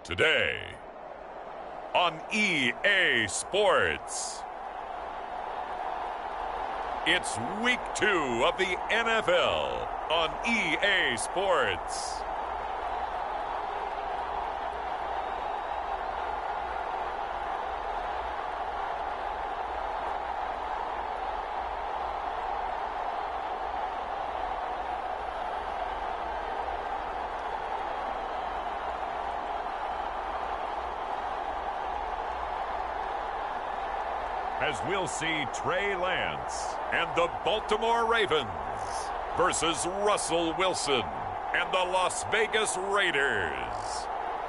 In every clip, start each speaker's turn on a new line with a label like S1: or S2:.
S1: Today on EA Sports, it's week 2 of the NFL on EA Sports. As we'll see Trey Lance and the Baltimore Ravens versus Russell Wilson and the Las Vegas Raiders.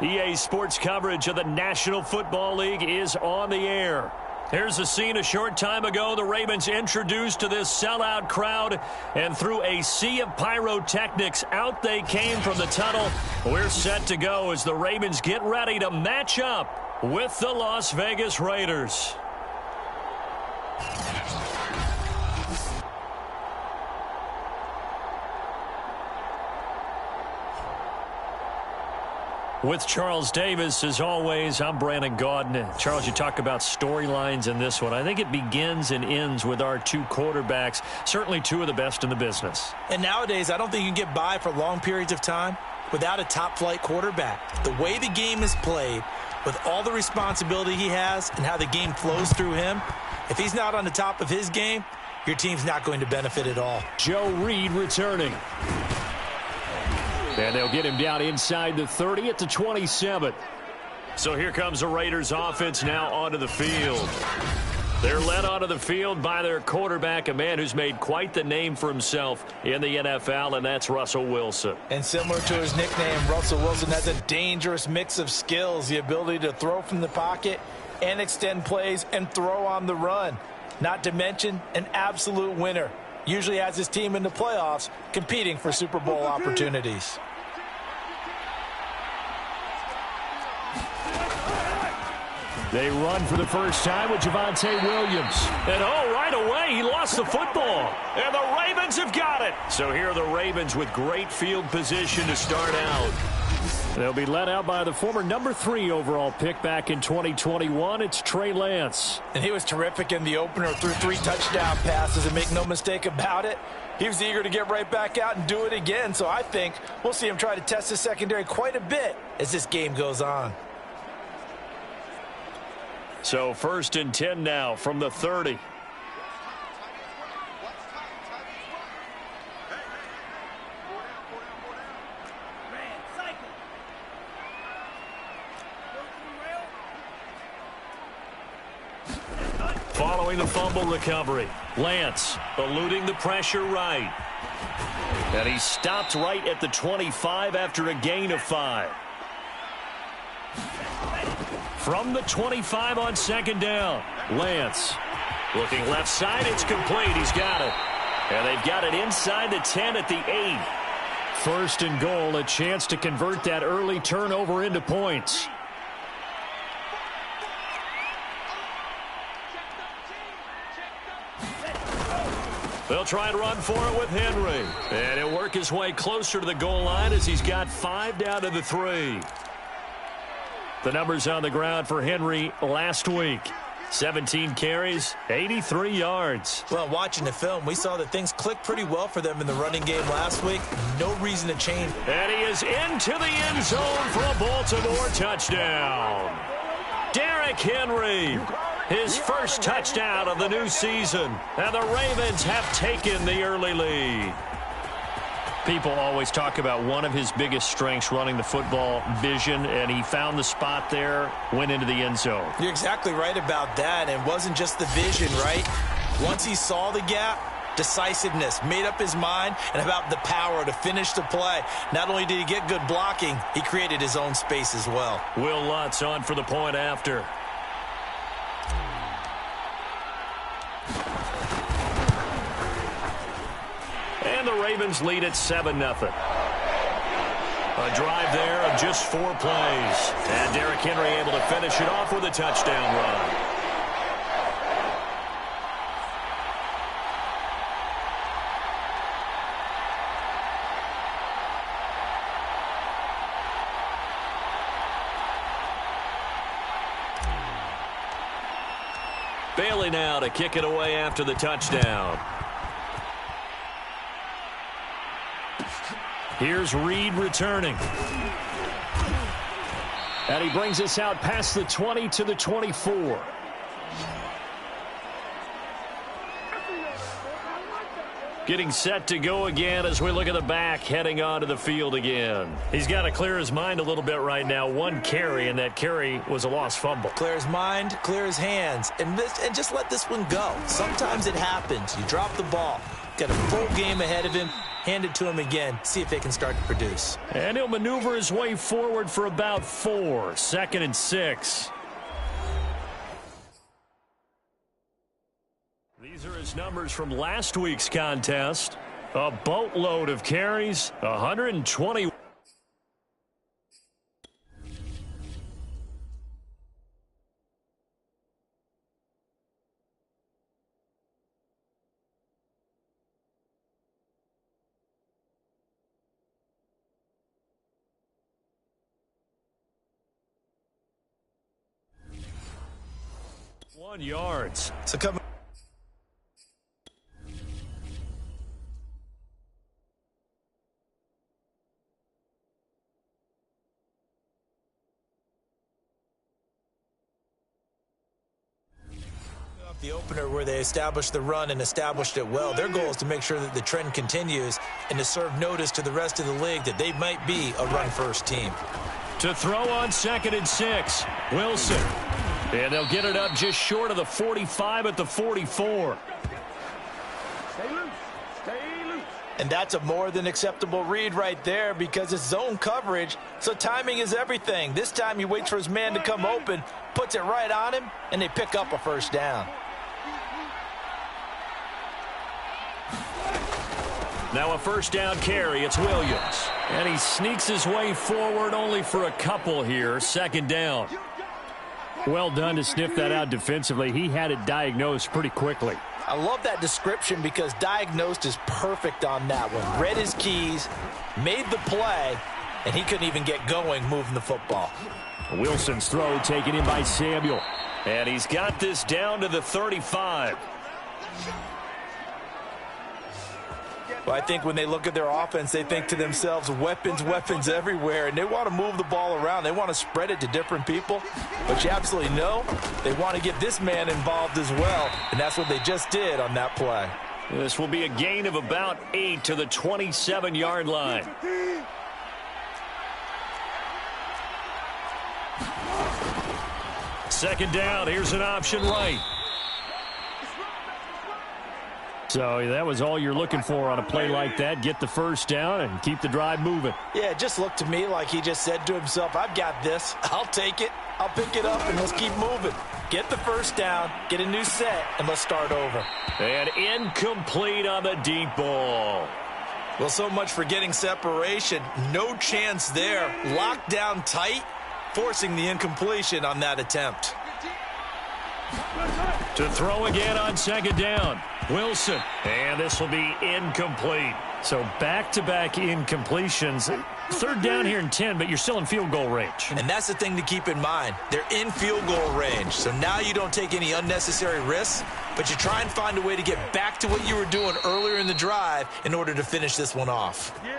S2: EA Sports coverage of the National Football League is on the air. Here's a scene a short time ago. The Ravens introduced to this sellout crowd, and through a sea of pyrotechnics, out they came from the tunnel. We're set to go as the Ravens get ready to match up with the Las Vegas Raiders. With Charles Davis, as always, I'm Brandon Gaudin. Charles, you talk about storylines in this one. I think it begins and ends with our two quarterbacks, certainly two of the best in the business.
S3: And nowadays, I don't think you can get by for long periods of time without a top-flight quarterback. The way the game is played, with all the responsibility he has and how the game flows through him, if he's not on the top of his game, your team's not going to benefit at all.
S2: Joe Reed returning. And they'll get him down inside the 30 at the 27. So here comes the Raiders offense now onto the field. They're led onto the field by their quarterback, a man who's made quite the name for himself in the NFL, and that's Russell Wilson.
S3: And similar to his nickname, Russell Wilson has a dangerous mix of skills, the ability to throw from the pocket and extend plays and throw on the run. Not to mention an absolute winner. Usually has his team in the playoffs competing for Super Bowl opportunities.
S2: They run for the first time with Javonte Williams. And right away, he lost the football. And the Ravens have got it. So here are the Ravens with great field position to start out. They'll be led out by the former number 3 overall pick back in 2021. It's Trey Lance.
S3: And he was terrific in the opener, threw 3 touchdown passes, and make no mistake about it, he was eager to get right back out and do it again. So I think we'll see him try to test the secondary quite a bit as this game goes on.
S2: So 1st and 10 now from the 30. Following the fumble recovery, Lance eluding the pressure right. And he stopped right at the 25 after a gain of 5. From the 25 on 2nd down, Lance looking left side. It's complete. He's got it. And they've got it inside the 10 at the 8. 1st and goal, a chance to convert that early turnover into points. They'll try and run for it with Henry. And he'll work his way closer to the goal line as he's got 5 down to the 3. The numbers on the ground for Henry last week. 17 carries, 83 yards.
S3: Well, watching the film, we saw that things clicked pretty well for them in the running game last week. No reason to change.
S2: And he is into the end zone for a Baltimore touchdown. Derrick Henry, his first touchdown of the new season. And the Ravens have taken the early lead. People always talk about one of his biggest strengths running the football, vision, and he found the spot there, went into the end zone.
S3: You're exactly right about that. And it wasn't just the vision, right? Once he saw the gap, decisiveness, made up his mind, and about the power to finish the play. Not only did he get good blocking, he created his own space as well.
S2: Will Lutz on for the point after. And the Ravens lead at 7-0. A drive there of just 4 plays. And Derrick Henry able to finish it off with a touchdown run. Riley now to kick it away after the touchdown. Here's Reed returning. And he brings us out past the 20 to the 24. Getting set to go again as we look at the back heading onto the field again. He's got to clear his mind a little bit right now. One carry, and that carry was a lost fumble.
S3: Clear his mind, clear his hands, and just let this one go. Sometimes it happens. You drop the ball. Got a full game ahead of him. Hand it to him again. See if they can start to produce.
S2: And he'll maneuver his way forward for about 4. 2nd and 6. These are his numbers from last week's contest. A boatload of carries, 120. Yards.
S3: So coming off the opener where they established the run and established it well. Their goal is to make sure that the trend continues and to serve notice to the rest of the league that they might be a run-first team.
S2: To throw on 2nd and 6, Wilson. And they'll get it up just short of the 45 at the 44.
S4: Stay loose. Stay loose.
S3: And that's a more than acceptable read right there because it's zone coverage, so timing is everything. This time he waits for his man to come open, puts it right on him, and they pick up a first down.
S2: Now a first down carry. It's Williams. And he sneaks his way forward only for a couple here. 2nd down.
S5: Well done to sniff that out defensively. He had it diagnosed pretty quickly.
S3: I love that description because diagnosed is perfect on that one. Read his keys, made the play, and he couldn't even get going moving the football.
S5: Wilson's throw taken in by Samuel.
S2: And he's got this down to the 35.
S3: Well, I think when they look at their offense, they think to themselves, weapons, weapons everywhere, and they want to move the ball around. They want to spread it to different people, but you absolutely know they want to get this man involved as well, and that's what they just did on that play.
S2: This will be a gain of about 8 to the 27-yard line. Second down, here's an option right.
S5: So that was all you're looking for on a play like that. Get the first down and keep the drive moving.
S3: Yeah, it just looked to me like he just said to himself, I've got this. I'll take it. I'll pick it up, and let's keep moving. Get the first down, get a new set, and let's start over.
S2: And incomplete on the deep ball.
S3: Well, so much for getting separation. No chance there. Locked down tight, forcing the incompletion on that attempt.
S2: To throw again on 2nd down. Wilson. And this will be incomplete.
S5: So back-to-back incompletions. 3rd down here and 10, but you're still in field goal range.
S3: And that's the thing to keep in mind. They're in field goal range. So now you don't take any unnecessary risks, but you try and find a way to get back to what you were doing earlier in the drive in order to finish this one off.
S4: We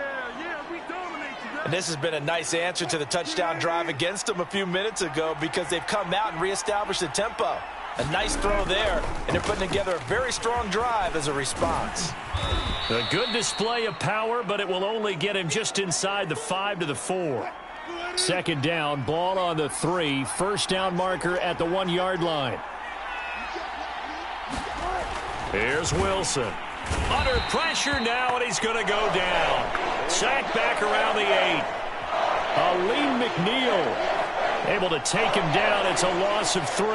S4: dominate you.
S3: And this has been a nice answer to the touchdown drive against them a few minutes ago because they've come out and reestablished the tempo. A nice throw there, and they're putting together a very strong drive as a response.
S2: A good display of power, but it will only get him just inside the 5 to the 4.
S5: 2nd down, ball on the 3. First down marker at the 1-yard line.
S2: Here's Wilson. Under pressure now, and he's going to go down. Sacked back around the 8.
S5: Aleem McNeil
S2: able to take him down. It's a loss of 3.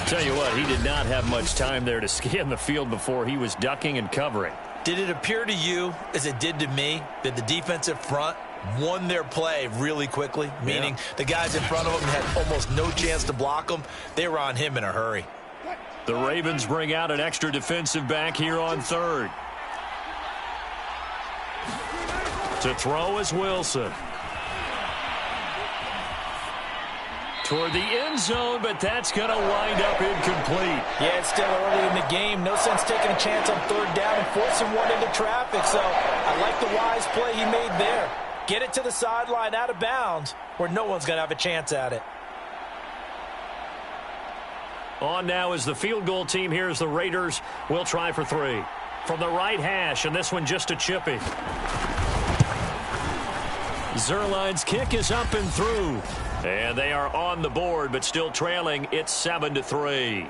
S2: Tell you what, he did not have much time there to scan the field before he was ducking and covering.
S3: Did it appear to you, as it did to me, that the defensive front won their play really quickly? Meaning the guys in front of them had almost no chance to block them. They were on him in a hurry.
S2: The Ravens bring out an extra defensive back here on 3rd. To throw is Wilson. toward the end zone, but that's going to wind up incomplete.
S3: Yeah, it's still early in the game. No sense taking a chance on third down and forcing one into traffic. So I like the wise play he made there. Get it to the sideline out of bounds where no one's going to have a chance at it.
S2: On now is the field goal team. Here's the Raiders. We'll try for 3. From the right hash, and this one just a chippy. Zerline's kick is up and through. And they are on the board, but still trailing. It's 7-3.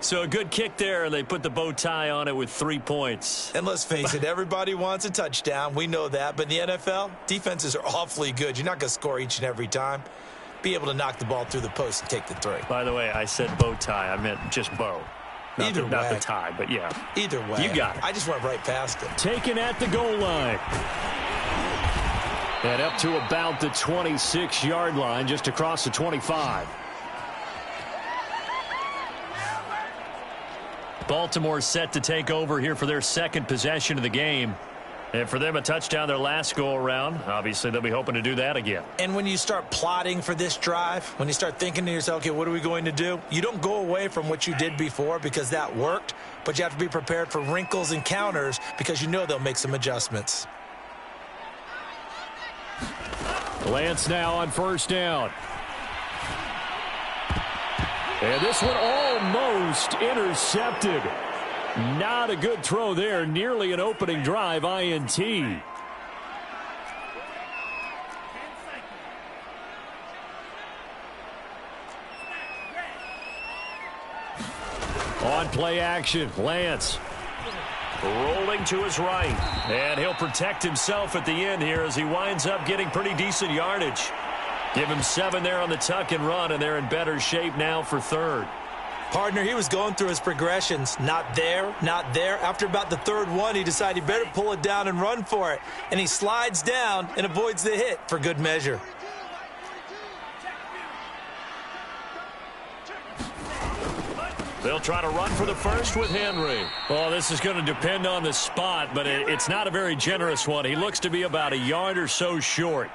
S2: So a good kick there, and they put the bow tie on it with 3 points.
S3: And let's face it, everybody wants a touchdown. We know that. But in the NFL, defenses are awfully good. You're not going to score each and every time. Be able to knock the ball through the post and take the 3.
S2: By the way, I said bow tie. I meant just bow. Not the tie, but yeah.
S3: Either way.
S2: You got it.
S3: I just went right past it.
S5: Taken at the goal line. And up to about the 26-yard line, just across the 25.
S2: Baltimore set to take over here for their second possession of the game. And for them, a touchdown their last go-around. Obviously, they'll be hoping to do that again.
S3: And when you start plotting for this drive, when you start thinking to yourself, okay, what are we going to do? You don't go away from what you did before because that worked, but you have to be prepared for wrinkles and counters because you know they'll make some adjustments.
S5: Lance now on first down. And this one almost intercepted. Not a good throw there. Nearly an opening drive INT. On play action, Lance.
S2: Rolling to his right. And he'll protect himself at the end here as he winds up getting pretty decent yardage. Give him 7 there on the tuck and run, and they're in better shape now for third.
S3: Partner, he was going through his progressions. Not there, not there. After about the third one, he decided he better pull it down and run for it. And he slides down and avoids the hit for good measure.
S2: They'll try to run for the first with Henry. Well, this is going to depend on the spot, but it's not a very generous one. He looks to be about a yard or so short.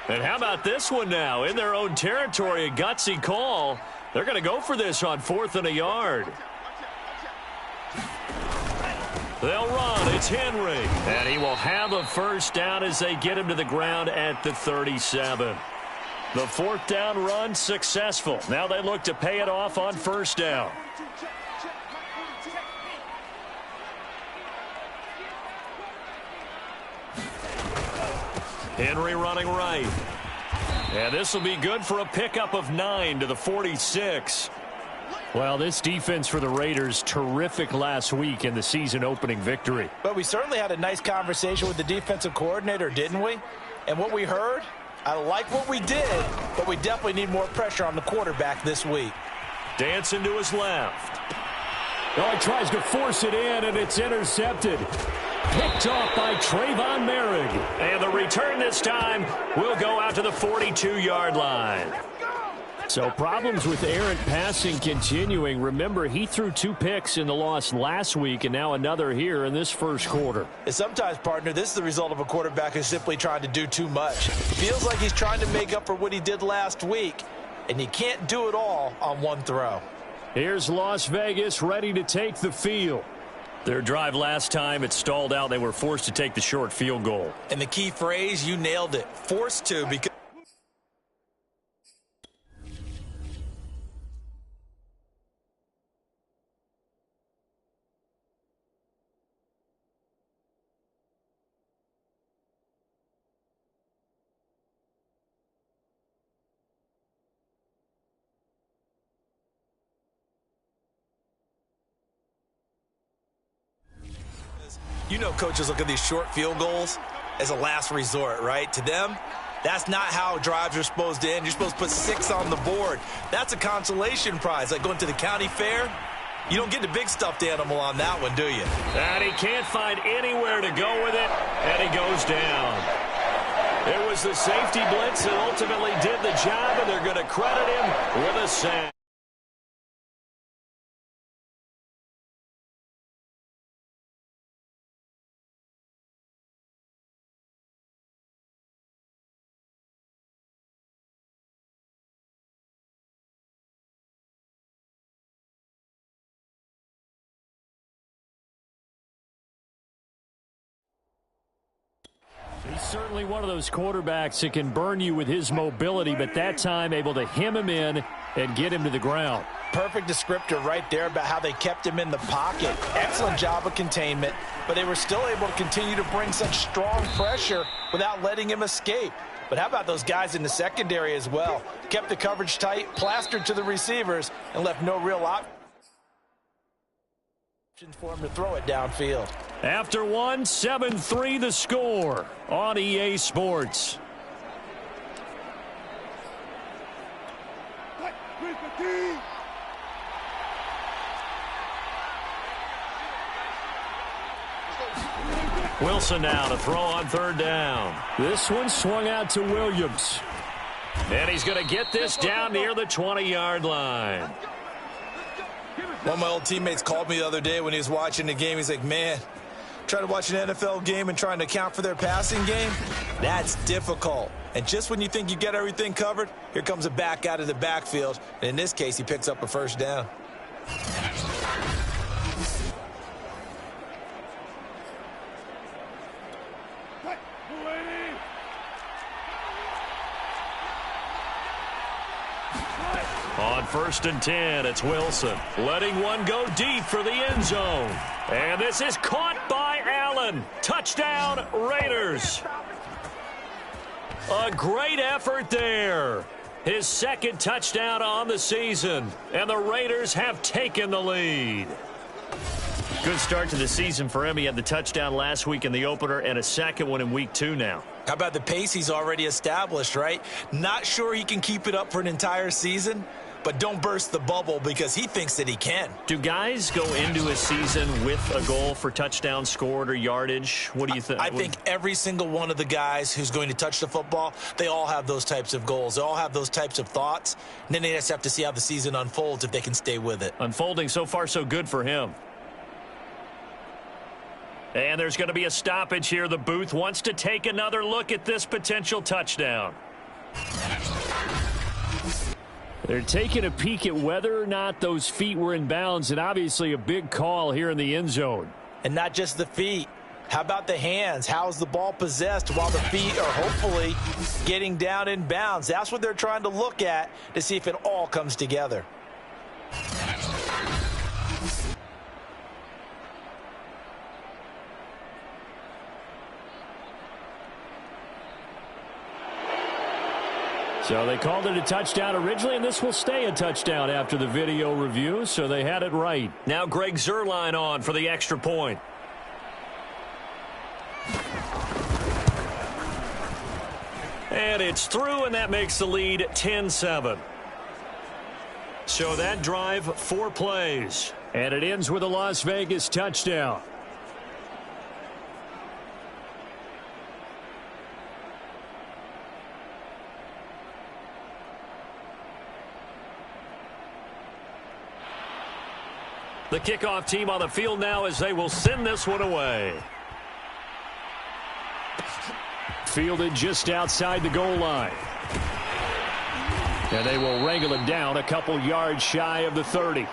S2: And how about this one now? In their own territory, a gutsy call. They're going to go for this on 4th and a yard. They'll run. It's Henry. And he will have a first down as they get him to the ground at the 37. The 4th down run successful. Now they look to pay it off on first down. Henry running right. And this will be good for a pickup of 9 to the 46.
S5: Well, this defense for the Raiders, terrific last week in the season opening victory.
S3: But we certainly had a nice conversation with the defensive coordinator, didn't we? And what we heard, I like what we did, but we definitely need more pressure on the quarterback this week.
S2: Dancing to his left.
S5: Oh, he tries to force it in, and it's intercepted. Picked off by Trayvon Merrick.
S2: And the return this time will go out to the 42-yard line.
S5: So problems with errant passing continuing. Remember, he threw 2 picks in the loss last week and now another here in this first quarter.
S3: And sometimes, partner, this is the result of a quarterback who's simply trying to do too much. Feels like he's trying to make up for what he did last week, and you can't do it all on one throw.
S5: Here's Las Vegas ready to take the field.
S2: Their drive last time, it stalled out. They were forced to take the short field goal.
S3: And the key phrase, you nailed it. Forced to, because you know coaches look at these short field goals as a last resort, right? To them, that's not how drives are supposed to end. You're supposed to put 6 on the board. That's a consolation prize, like going to the county fair. You don't get the big stuffed animal on that one, do you?
S2: And he can't find anywhere to go with it, and he goes down. It was the safety blitz that ultimately did the job, and they're going to credit him with a sack.
S5: Certainly one of those quarterbacks that can burn you with his mobility, but that time able to hem him in and get him to the ground.
S3: Perfect descriptor right there about how they kept him in the pocket. Excellent job of containment, but they were still able to continue to bring such strong pressure without letting him escape. But how about those guys in the secondary as well? Kept the coverage tight, plastered to the receivers, and left no real options for him to throw it downfield.
S5: After one, 7-3 the score on EA Sports. Wilson now to throw on third down. This one swung out to Williams. And he's going to get this down near the 20-yard line.
S3: One of my old teammates called me the other day when he was watching the game. He's like, man, trying to watch an NFL game and trying to account for their passing game, that's difficult. And just when you think you get everything covered, here comes a back out of the backfield. And in this case, he picks up a first down.
S5: On 1st and 10, it's Wilson. Letting one go deep for the end zone. And this is caught by Allen. Touchdown, Raiders. A great effort there. His second touchdown on the season. And the Raiders have taken the lead. Good start to the season for him. He had the touchdown last week in the opener and a second one in week 2 now.
S3: How about the pace he's already established, right? Not sure he can keep it up for an entire season, but don't burst the bubble because he thinks that he can.
S5: Do guys go into a season with a goal for touchdown scored or yardage? What do you think?
S3: I think every single one of the guys who's going to touch the football, they all have those types of goals. They all have those types of thoughts. And then they just have to see how the season unfolds if they can stay with it.
S5: Unfolding so far so good for him. And there's going to be a stoppage here. The booth wants to take another look at this potential touchdown. They're taking a peek at whether or not those feet were in bounds, and obviously a big call here in the end zone.
S3: And not just the feet. How about the hands? How is the ball possessed while the feet are hopefully getting down in bounds? That's what they're trying to look at to see if it all comes together.
S5: So they called it a touchdown originally, and this will stay a touchdown after the video review, so they had it right. Now Greg Zuerlein on for the extra point. And it's through, and that makes the lead 10-7. So that drive, 4 plays. And it ends with a Las Vegas touchdown. The kickoff team on the field now as they will send this one away. Fielded just outside the goal line. And they will wrangle it down a couple yards shy of the 30.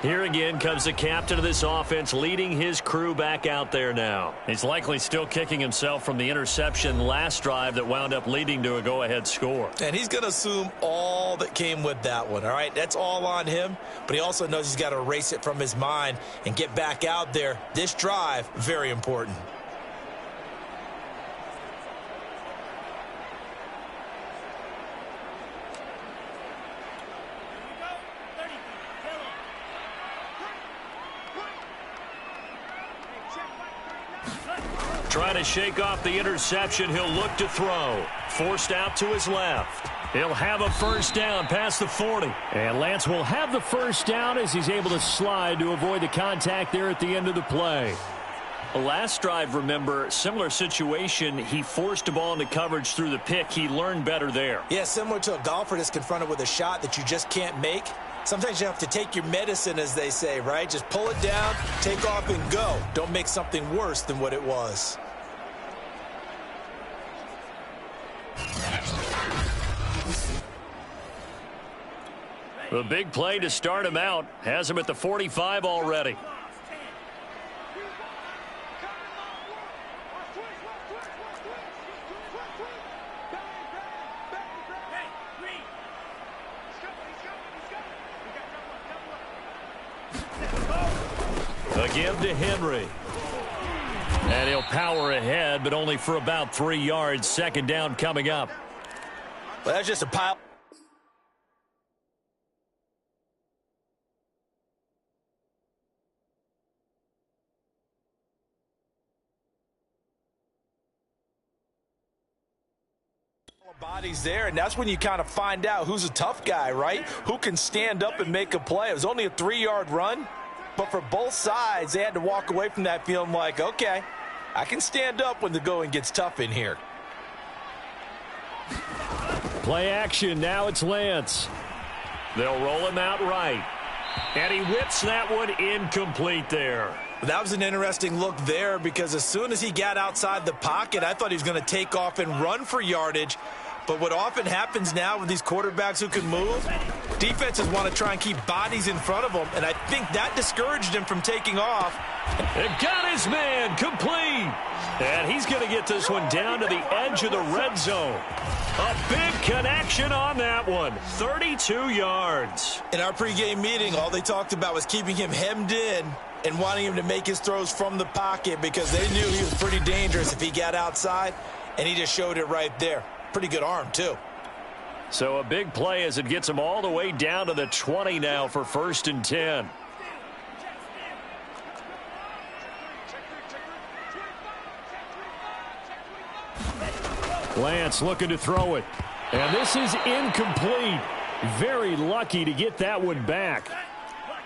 S5: Here again comes the captain of this offense leading his crew back out there now. He's likely still kicking himself from the interception last drive that wound up leading to a go-ahead score.
S3: And he's going to assume all that came with that one, all right? That's all on him, but he also knows he's got to erase it from his mind and get back out there. This drive, very important.
S5: Trying to shake off the interception. He'll look to throw. Forced out to his left. He'll have a first down past the 40. And Lance will have the first down as he's able to slide to avoid the contact there at the end of the play. Last drive, remember, similar situation. He forced a ball into coverage through the pick. He learned better there.
S3: Yeah, similar to a golfer that's confronted with a shot that you just can't make. Sometimes you have to take your medicine, as they say, right? Just pull it down, take off, and go. Don't make something worse than what it was.
S5: The big play to start him out has him at the 45 already.
S2: give to Henry. And he'll power ahead, but only for about 3 yards. Second down coming up.
S3: Well, that's just a pile. Bodies there, and that's when you kind of find out who's a tough guy, right? Who can stand up and make a play. It was only a 3-yard run, but for both sides, they had to walk away from that feeling like, okay, I can stand up when the going gets tough in here.
S2: Play action. Now it's Lance. They'll roll him out right. And he whips that one incomplete there.
S3: That was an interesting look there because as soon as he got outside the pocket, I thought he was going to take off and run for yardage. But what often happens now with these quarterbacks who can move, defenses want to try and keep bodies in front of them, and I think that discouraged him from taking off.
S2: And got his man complete. And he's going to get this one down to the edge of the red zone. A big connection on that one. 32 yards.
S3: In our pregame meeting, all they talked about was keeping him hemmed in and wanting him to make his throws from the pocket because they knew he was pretty dangerous if he got outside, and he just showed it right there. Pretty good arm, too.
S2: So a big play as it gets him all the way down to the 20 now for 1st and 10. Lance looking to throw it. And this is incomplete. Very lucky to get that one back.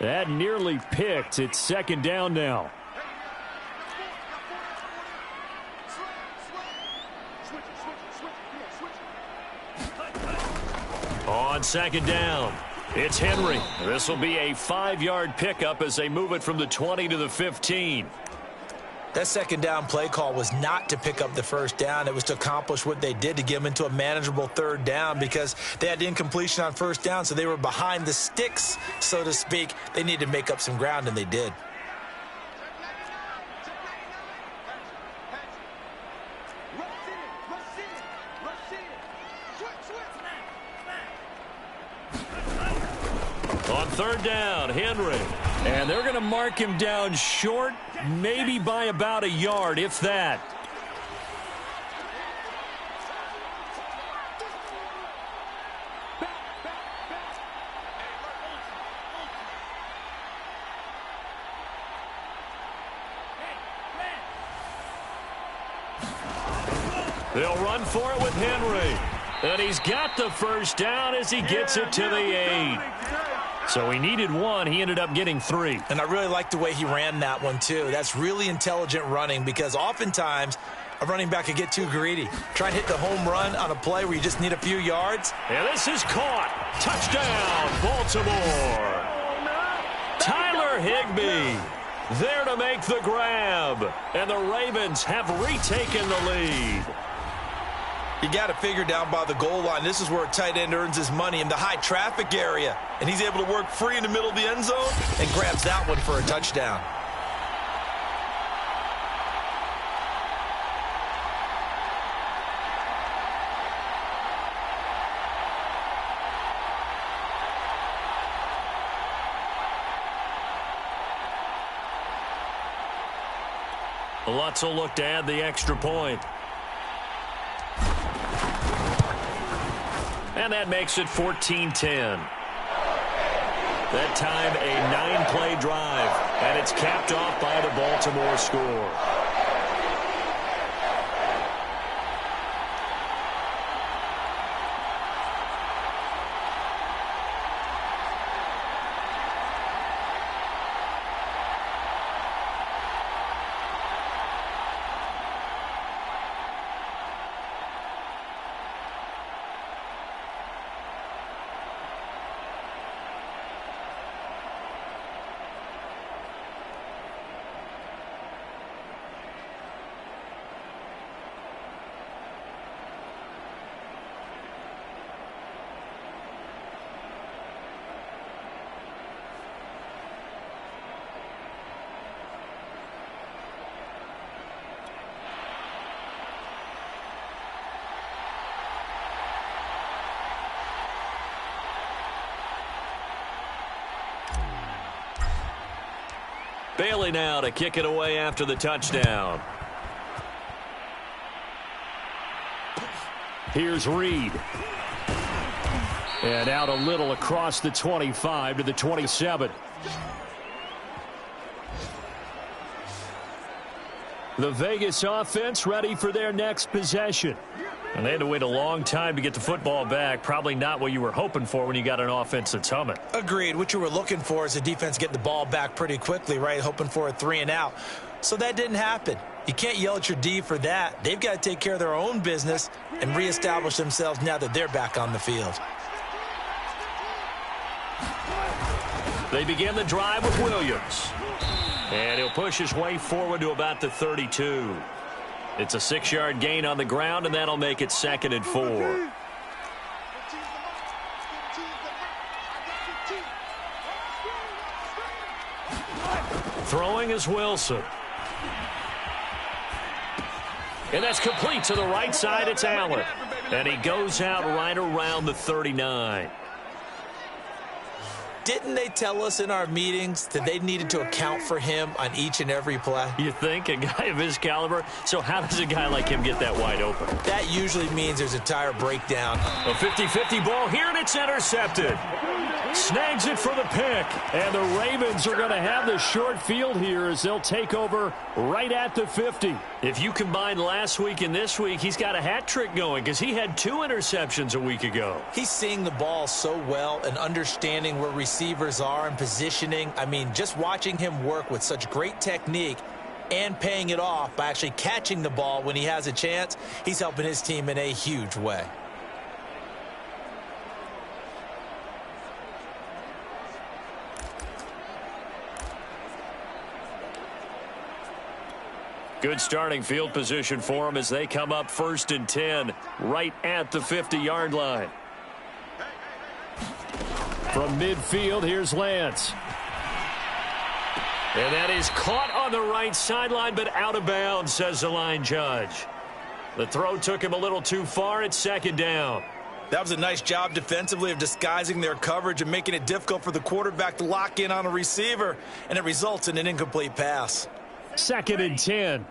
S2: That nearly picked. It's 2nd down now. On 2nd down, it's Henry. This will be a 5-yard pickup as they move it from the 20 to the 15.
S3: That 2nd down play call was not to pick up the 1st down. It was to accomplish what they did to get them into a manageable 3rd down because they had incompletion on 1st down, so they were behind the sticks, so to speak. They needed to make up some ground, and they did.
S2: On 3rd down, Henry. And they're going to mark him down short, maybe by about a yard, if that. They'll run for it with Henry. And he's got the 1st down as he gets it to the 8. So he needed 1. He ended up getting 3.
S3: And I really like the way he ran that one, too. That's really intelligent running because oftentimes a running back could get too greedy. Try and hit the home run on a play where you just need a few yards.
S2: And this is caught. Touchdown, Baltimore. Tyler Higbee there to make the grab. And the Ravens have retaken the lead.
S3: You got to figure down by the goal line. This is where a tight end earns his money in the high traffic area. And he's able to work free in the middle of the end zone and grabs that one for a touchdown.
S2: Lutz will look to add the extra point. And that makes it 14-10. That time a 9-play drive, and it's capped off by the Baltimore score. Bailey now to kick it away after the touchdown. Here's Reed. And out a little across the 25 to the 27. The Vegas offense ready for their next possession. And they had to wait a long time to get the football back. Probably not what you were hoping for when you got an offense that's humming.
S3: Agreed. What you were looking for is the defense getting the ball back pretty quickly, right? Hoping for a 3 and out. So that didn't happen. You can't yell at your D for that. They've got to take care of their own business and reestablish themselves now that they're back on the field.
S2: They begin the drive with Williams. And he'll push his way forward to about the 32. It's a 6-yard gain on the ground, and that'll make it 2nd and 4. Throwing is Wilson. And that's complete to the right side. It's Allen. And he goes out right around the 39.
S3: Didn't they tell us in our meetings that they needed to account for him on each and every play?
S2: You think? A guy of his caliber? So how does a guy like him get that wide open?
S3: That usually means there's a tire breakdown.
S2: A 50-50 ball here, and it's intercepted. Snags it for the pick. And the Ravens are going to have the short field here as they'll take over right at the 50. If you combine last week and this week, he's got a hat trick going because he had 2 interceptions a week ago.
S3: He's seeing the ball so well and understanding where receivers are and positioning. I mean, just watching him work with such great technique and paying it off by actually catching the ball when he has a chance, he's helping his team in a huge way.
S2: Good starting field position for them as they come up 1st and 10 right at the 50-yard line. From midfield, here's Lance. And that is caught on the right sideline, but out of bounds, says the line judge. The throw took him a little too far. It's 2nd down.
S3: That was a nice job defensively of disguising their coverage and making it difficult for the quarterback to lock in on a receiver, and it results in an incomplete pass.
S2: 2nd and 10.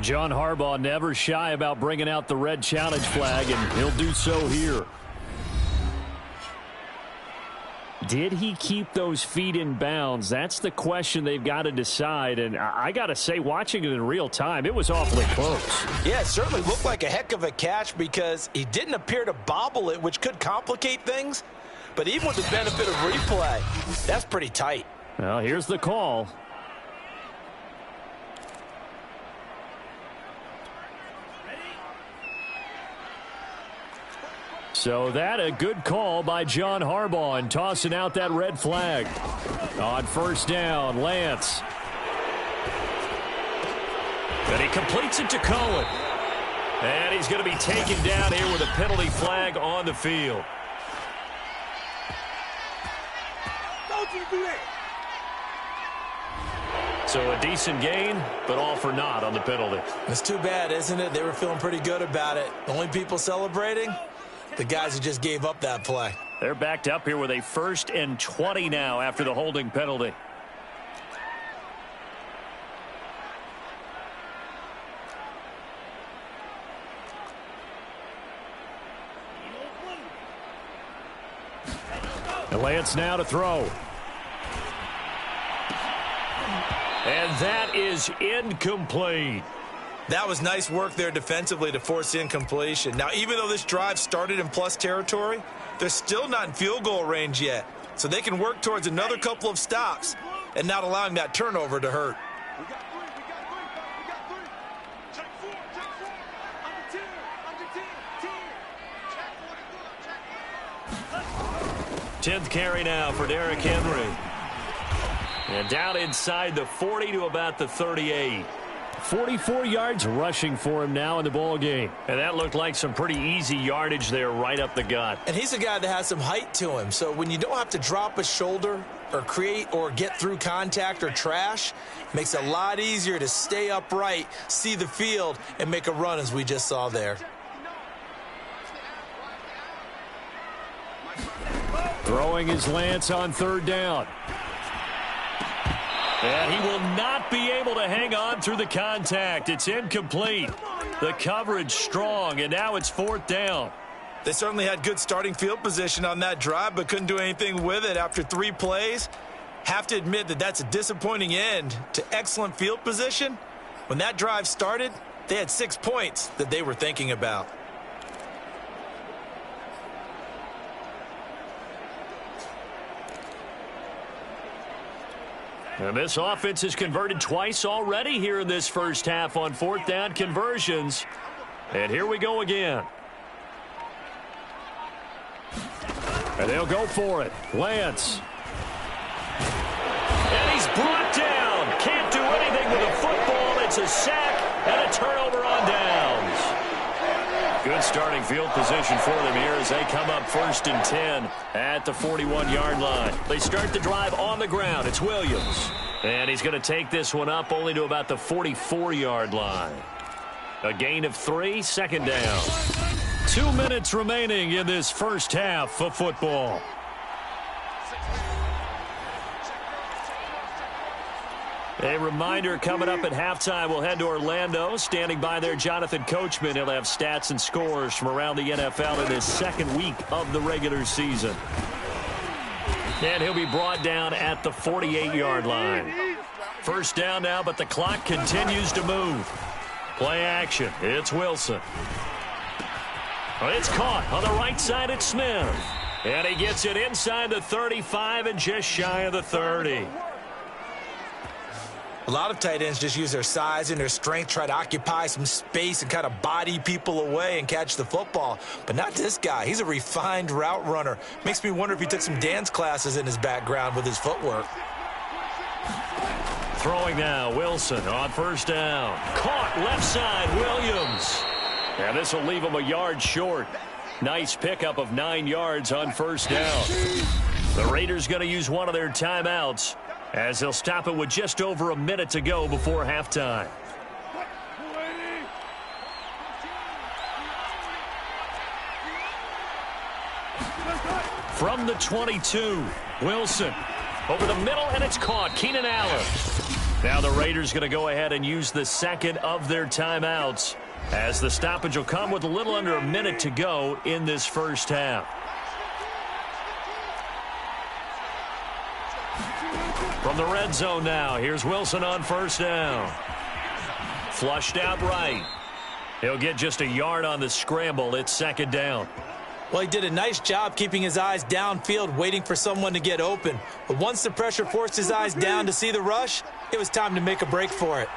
S2: John Harbaugh never shy about bringing out the red challenge flag, and he'll do so here. Did he keep those feet in bounds? That's the question they've got to decide, and I got to say, watching it in real time, it was awfully close.
S3: Yeah, it certainly looked like a heck of a catch because he didn't appear to bobble it, which could complicate things. But even with the benefit of replay, that's pretty tight.
S2: Well, here's the call. So that a good call by John Harbaugh and tossing out that red flag. On 1st down, Lance. And he completes it to Cohen. And he's going to be taken down here with a penalty flag on the field.
S4: Don't you do that.
S2: So a decent gain, but all for naught on the penalty.
S3: It's too bad, isn't it? They were feeling pretty good about it. The only people celebrating? The guys who just gave up that play.
S2: They're backed up here with a 1st and 20 now after the holding penalty. And Lance now to throw. And that is incomplete.
S3: That was nice work there defensively to force incompletion. Now, even though this drive started in plus territory, they're still not in field goal range yet. So they can work towards another couple of stops and not allowing that turnover to hurt.
S2: 10th carry now for Derrick Henry. And down inside the 40 to about the 38.
S5: 44 yards rushing for him now in the ball game.
S2: And that looked like some pretty easy yardage there right up the gut.
S3: And he's a guy that has some height to him. So when you don't have to drop a shoulder or create or get through contact or trash, it makes it a lot easier to stay upright, see the field, and make a run as we just saw there.
S5: Throwing his Lance on 3rd down.
S2: And he will not be able to hang on through the contact. It's incomplete. The coverage strong, and now it's 4th down.
S3: They certainly had good starting field position on that drive, but couldn't do anything with it after 3 plays. Have to admit that that's a disappointing end to excellent field position. When that drive started, they had 6 points that they were thinking about.
S2: And this offense has converted twice already here in this first half on 4th down conversions. And here we go again.
S5: And they'll go for it. Lance.
S2: And he's brought down. Can't do anything with a football. It's a sack and a turnover on downs. Good starting field position for them here as they come up 1st and 10 at the 41-yard line. They start the drive on the ground. It's Williams. And he's going to take this one up only to about the 44-yard line. A gain of 3, 2nd down.
S5: 2 minutes remaining in this first half of football.
S2: A reminder coming up at halftime, we'll head to Orlando. Standing by there, Jonathan Coachman. He'll have stats and scores from around the NFL in his 2nd week of the regular season. And he'll be brought down at the 48-yard line. 1st down now, but the clock continues to move. Play action. It's Wilson. It's caught on the right side at Smith. And he gets it inside the 35 and just shy of the 30.
S3: A lot of tight ends just use their size and their strength, try to occupy some space and kind of body people away and catch the football. But not this guy. He's a refined route runner. Makes me wonder if he took some dance classes in his background with his footwork.
S2: Throwing now, Wilson on 1st down. Caught left side, Williams. And this will leave him a yard short. Nice pickup of 9 yards on 1st down. The Raiders going to use one of their timeouts as they'll stop it with just over a minute to go before halftime. From the 22, Wilson over the middle, and it's caught. Keenan Allen. Now the Raiders going to go ahead and use the 2nd of their timeouts as the stoppage will come with a little under a minute to go in this first half. From the red zone now, here's Wilson on 1st down. Flushed out right. He'll get just a yard on the scramble. It's 2nd down.
S3: Well, he did a nice job keeping his eyes downfield, waiting for someone to get open. But once the pressure forced his eyes down to see the rush, it was time to make a break for it.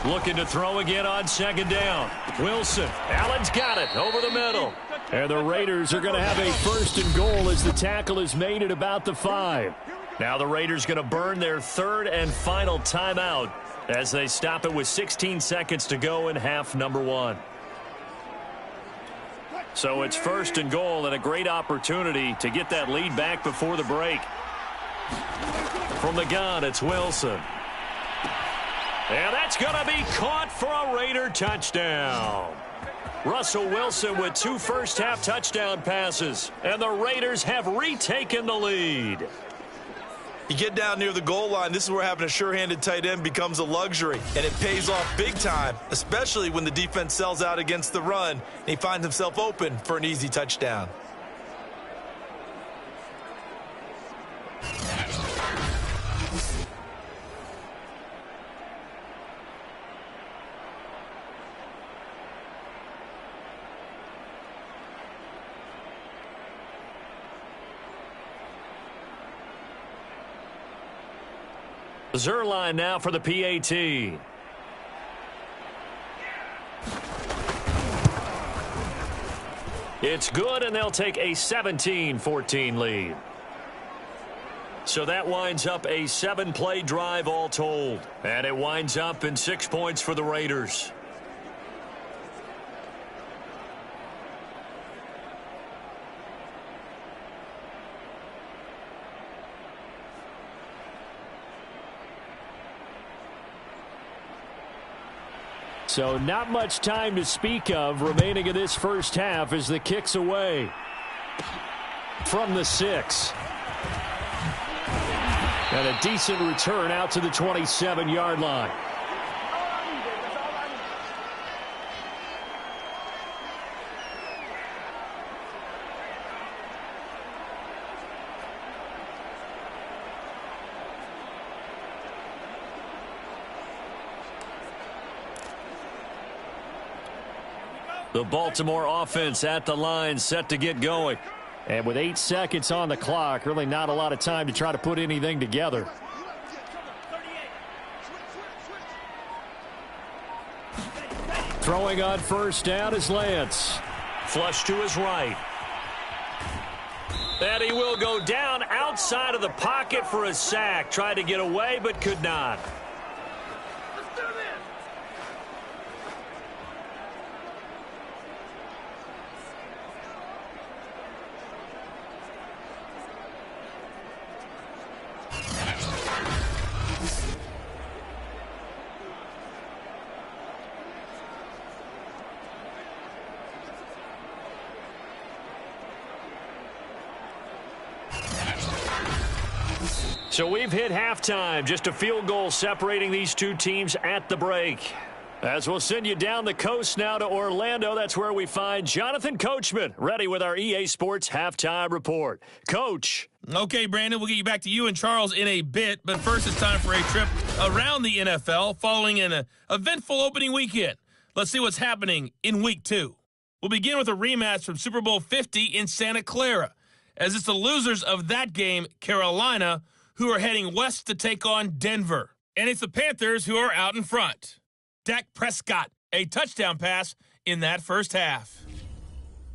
S2: Looking to throw again on 2nd down. Wilson. Allen's got it over the middle.
S5: And the Raiders are going to have a 1st and goal as the tackle is made at about the 5.
S2: Now the Raiders going to burn their 3rd and final timeout as they stop it with 16 seconds to go in half number 1. So it's 1st and goal and a great opportunity to get that lead back before the break. From the gun, it's Wilson. And that's going to be caught for a Raider touchdown. Russell Wilson with 2 first-half touchdown passes, and the Raiders have retaken the lead.
S3: You get down near the goal line, this is where having a sure-handed tight end becomes a luxury, and it pays off big time, especially when the defense sells out against the run, and he finds himself open for an easy touchdown.
S2: Zerline now for the PAT. It's good, and they'll take a 17-14 lead. So that winds up a 7-play drive all told. And it winds up in 6 points for the Raiders.
S5: So not much time to speak of remaining in this first half as the kick's away from the 6. And a decent return out to the 27-yard line.
S2: The Baltimore offense at the line, set to get going.
S5: And with 8 seconds on the clock, really not a lot of time to try to put anything together. Throwing on first down is Lance.
S2: Flush to his right. And he will go down outside of the pocket for a sack. Tried to get away, but could not. So we've hit halftime. Just a field goal separating these two teams at the break. As we'll send you down the coast now to Orlando, that's where we find Jonathan Coachman, ready with our EA Sports Halftime Report. Coach.
S6: Okay, Brandon, we'll get you back to you and Charles in a bit, but first it's time for a trip around the NFL following an eventful opening weekend. Let's see what's happening in Week 2. We'll begin with a rematch from Super Bowl 50 in Santa Clara, as it's the losers of that game, Carolina, who are heading west to take on Denver. And it's the Panthers who are out in front. Dak Prescott, a touchdown pass in that first half.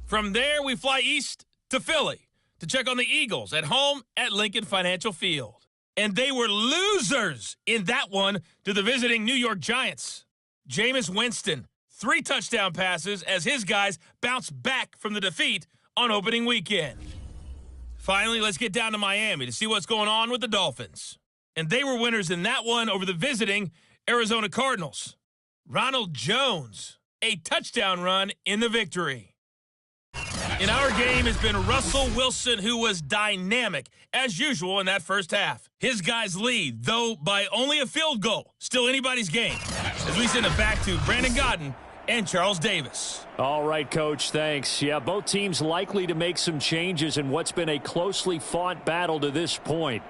S6: From there, we fly east to Philly to check on the Eagles at home at Lincoln Financial Field. And they were losers in that one to the visiting New York Giants. Jameis Winston, 3 touchdown passes as his guys bounce back from the defeat on opening weekend. Finally, let's get down to Miami to see what's going on with the Dolphins. And they were winners in that one over the visiting Arizona Cardinals. Ronald Jones, a touchdown run in the victory. In our game has been Russell Wilson, who was dynamic, as usual, in that first half. His guys lead, though by only a field goal. Still anybody's game. As we send it back to Brandon Godden and Charles Davis.
S5: All right, Coach, thanks. Yeah, both teams likely to make some changes in what's been a closely fought battle to this point.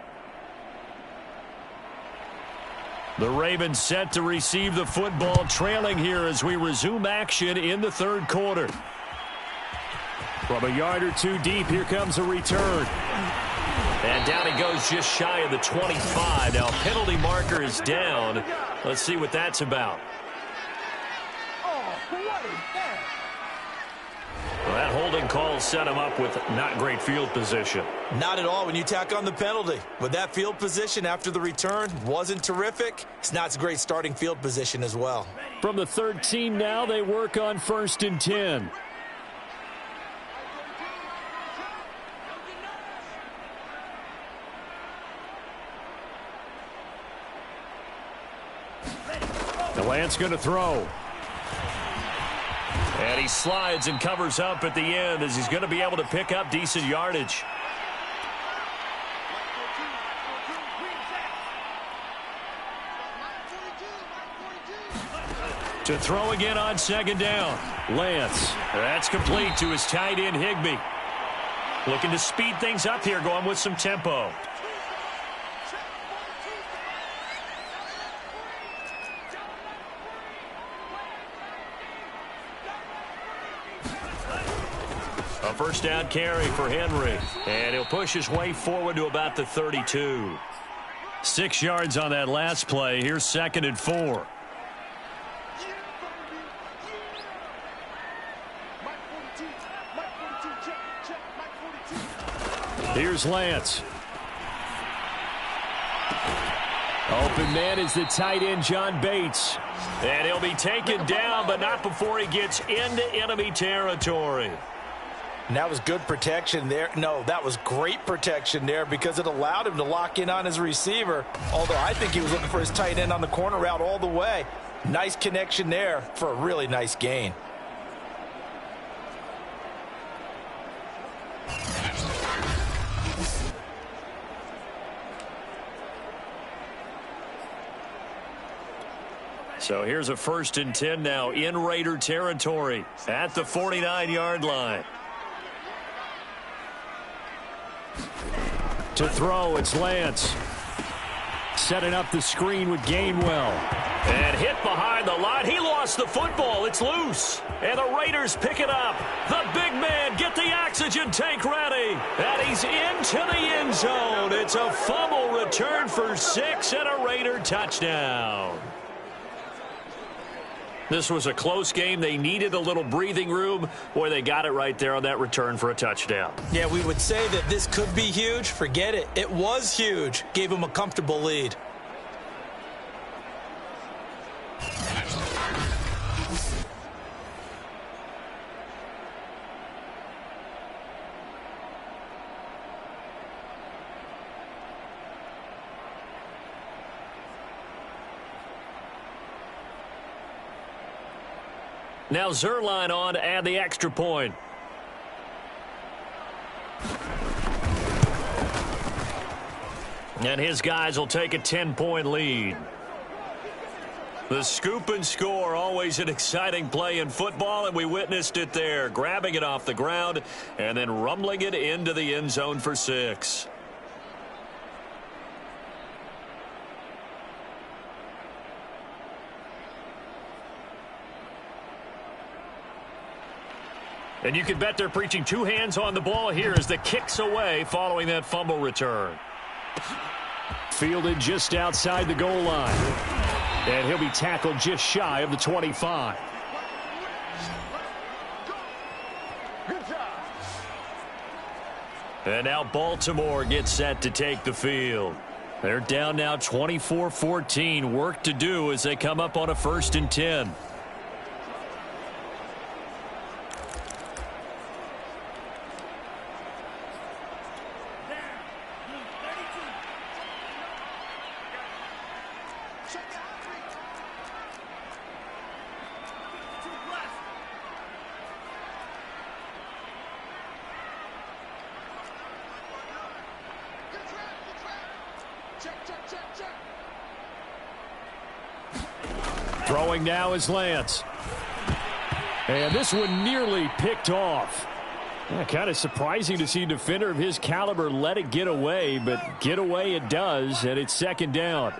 S2: The Ravens set to receive the football, trailing here as we resume action in the third quarter.
S5: From a yard or two deep, here comes a return.
S2: And down he goes just shy of the 25. Now, penalty marker is down. Let's see what that's about. Well, that holding call set him up with not great field position.
S3: Not at all when you tack on the penalty. With that field position after the return wasn't terrific. It's not a great starting field position as well.
S5: From the 13 now, they work on 1st and 10. The Lance going to throw.
S2: And he slides and covers up at the end as he's going to be able to pick up decent yardage. To throw again on 2nd down.
S5: Lance.
S2: That's complete to his tight end, Higbee. Looking to speed things up here, going with some tempo. A first down carry for Henry. And he'll push his way forward to about the 32. 6 yards on that last play. Here's 2nd and 4. Here's Lance. Open man is the tight end, John Bates. And he'll be taken down, but not before he gets into enemy territory.
S3: And that was good protection there. No, that was great protection there because it allowed him to lock in on his receiver. Although I think he was looking for his tight end on the corner route all the way. Nice connection there for a really nice gain.
S2: So here's a 1st and 10 now in Raider territory at the 49-yard line. To throw, it's Lance. Setting up the screen with Gainwell. And hit behind the line. He lost the football. It's loose. And the Raiders pick it up. The big man, get the oxygen tank ready. And he's into the end zone. It's a fumble return for 6 and a Raider touchdown. This was a close game. They needed a little breathing room. Boy, they got it right there on that return for a touchdown.
S3: Yeah, we would say that this could be huge. Forget it. It was huge. Gave him a comfortable lead.
S2: Now Zuerlein on to add the extra point. And his guys will take a 10-point lead. The scoop and score, always an exciting play in football, and we witnessed it there. Grabbing it off the ground and then rumbling it into the end zone for 6. And you can bet they're preaching 2 hands on the ball here as the kick's away following that fumble return. Fielded just outside the goal line. And he'll be tackled just shy of the 25. And now Baltimore gets set to take the field. They're down now 24-14. Work to do as they come up on a 1st and 10. Throwing now is Lance. And this one nearly picked off. Yeah, kind of surprising to see a defender of his caliber let it get away, but get away it does, and it's 2nd down.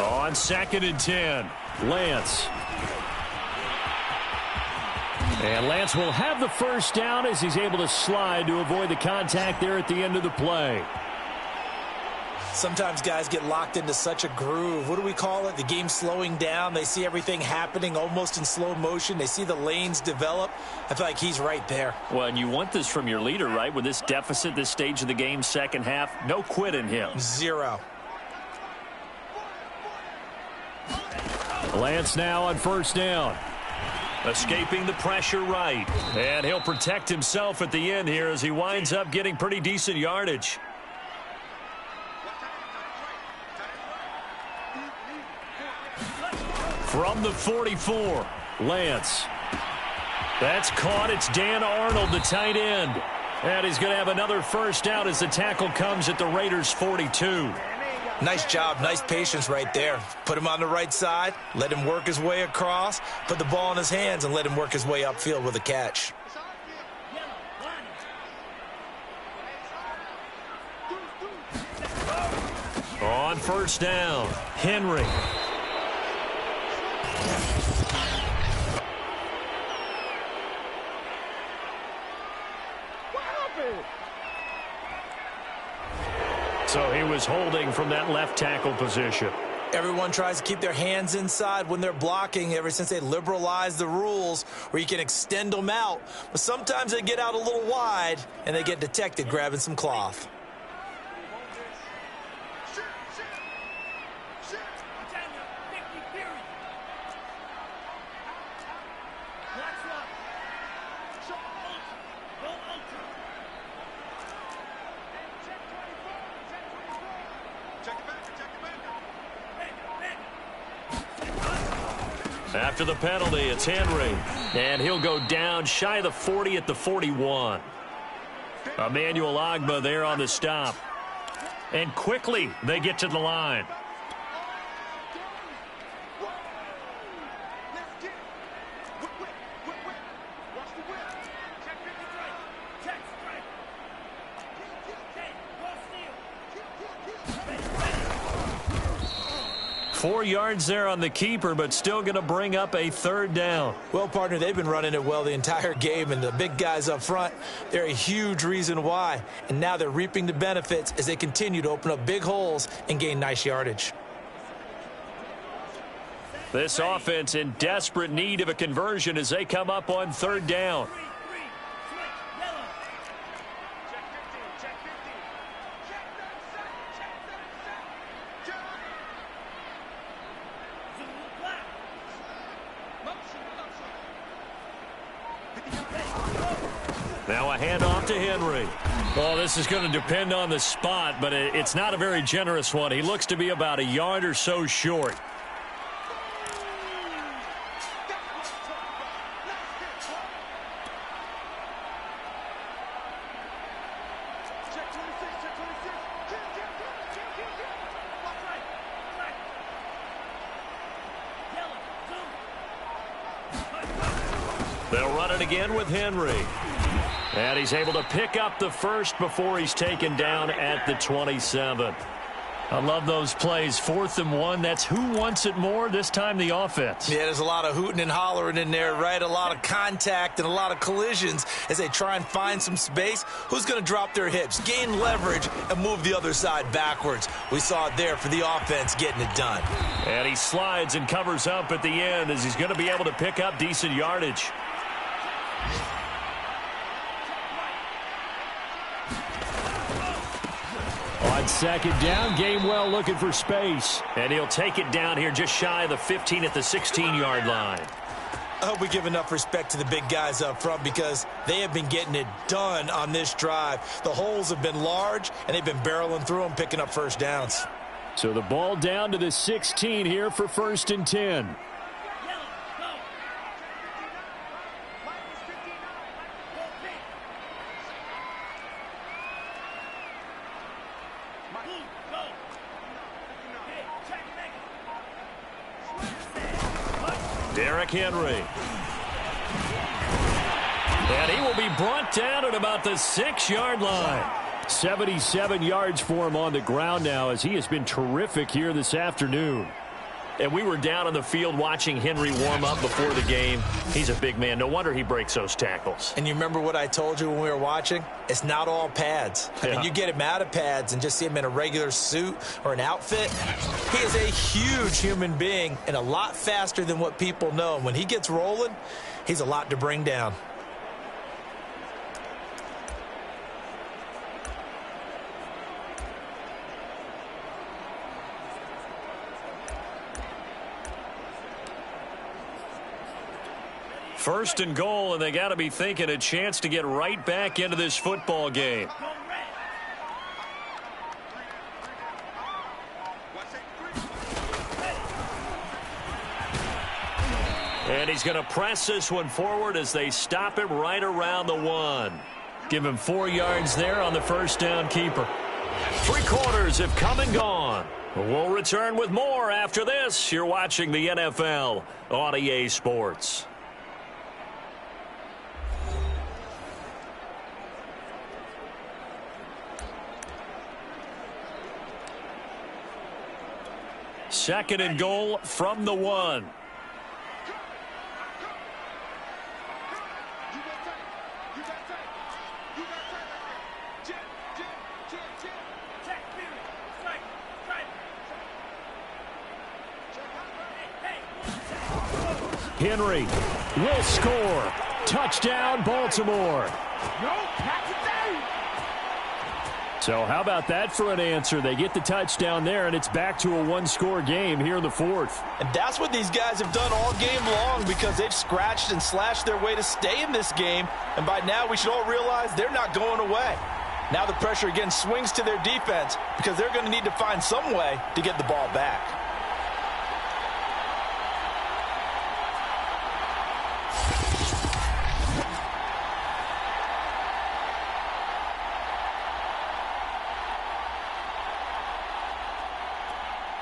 S2: On 2nd and 10, Lance. And Lance will have the 1st down as he's able to slide to avoid the contact there at the end of the play.
S3: Sometimes guys get locked into such a groove. What do we call it? The game's slowing down. They see everything happening almost in slow motion. They see the lanes develop. I feel like he's right there.
S2: Well, and you want this from your leader, right? With this deficit, this stage of the game, 2nd half, no quit in him.
S3: 0.
S2: Lance now on 1st down. Escaping the pressure right. And he'll protect himself at the end here as he winds up getting pretty decent yardage. From the 44, Lance. That's caught. It's Dan Arnold, the tight end. And he's going to have another 1st down as the tackle comes at the Raiders' 42.
S3: Nice job. Nice patience right there. Put him on the right side. Let him work his way across. Put the ball in his hands and let him work his way upfield with a catch.
S2: On 1st down, Henry. So he was holding from that left tackle position.
S3: Everyone tries to keep their hands inside when they're blocking ever since they liberalized the rules where you can extend them out. But sometimes they get out a little wide and they get detected grabbing some cloth.
S2: After the penalty, it's Henry. And he'll go down shy of the 40 at the 41. Emmanuel Ogbah there on the stop. And quickly they get to the line. Four yards there on the keeper, but still going to bring up a third down.
S3: Well, partner, they've been running it well the entire game, and the big guys up front, they're a huge reason why. And now they're reaping the benefits as they continue to open up big holes and gain nice yardage.
S2: This offense in desperate need of a conversion as they come up on third down. Now a handoff to Henry. Well, this is going to depend on the spot, but it's not a very generous one. He looks to be about a yard or so short. They'll run it again with Henry. And he's able to pick up the first before he's taken down at the 27. I love those plays. 4th and 1. That's who wants it more, this time the offense.
S3: Yeah, there's a lot of hooting and hollering in there, right? A lot of contact and a lot of collisions as they try and find some space. Who's going to drop their hips, gain leverage, and move the other side backwards? We saw it there for the offense getting it done.
S2: And he slides and covers up at the end as he's going to be able to pick up decent yardage.
S5: On second down, Gainwell looking for space.
S2: And he'll take it down here just shy of the 15 at the 16-yard line.
S3: I hope we give enough respect to the big guys up front because they have been getting it done on this drive. The holes have been large, and they've been barreling through them, picking up first downs.
S5: So the ball down to the 16 here for 1st and 10.
S2: Derrick Henry. And he will be brought down at about the 6-yard line.
S5: 77 yards for him on the ground now as he has been terrific here this afternoon.
S2: And we were down on the field watching Henry warm up before the game. He's a big man. No wonder he breaks those tackles.
S3: And you remember what I told you when we were watching? It's not all pads. I mean, you get him out of pads and just see him in a regular suit or an outfit. He is a huge human being and a lot faster than what people know. And when he gets rolling, he's a lot to bring down.
S2: First and goal, and they got to be thinking a chance to get right back into this football game. And he's going to press this one forward as they stop him right around the 1. Give him 4 yards there on the first down keeper. 3 quarters have come and gone. We'll return with more after this. You're watching the NFL on EA Sports. Second and goal from the 1. Henry will score. Touchdown, Baltimore. So how about that for an answer? They get the touchdown there, and it's back to a one-score game here in the fourth.
S3: And that's what these guys have done all game long because they've scratched and slashed their way to stay in this game. And by now, we should all realize they're not going away. Now the pressure again swings to their defense because they're going to need to find some way to get the ball back.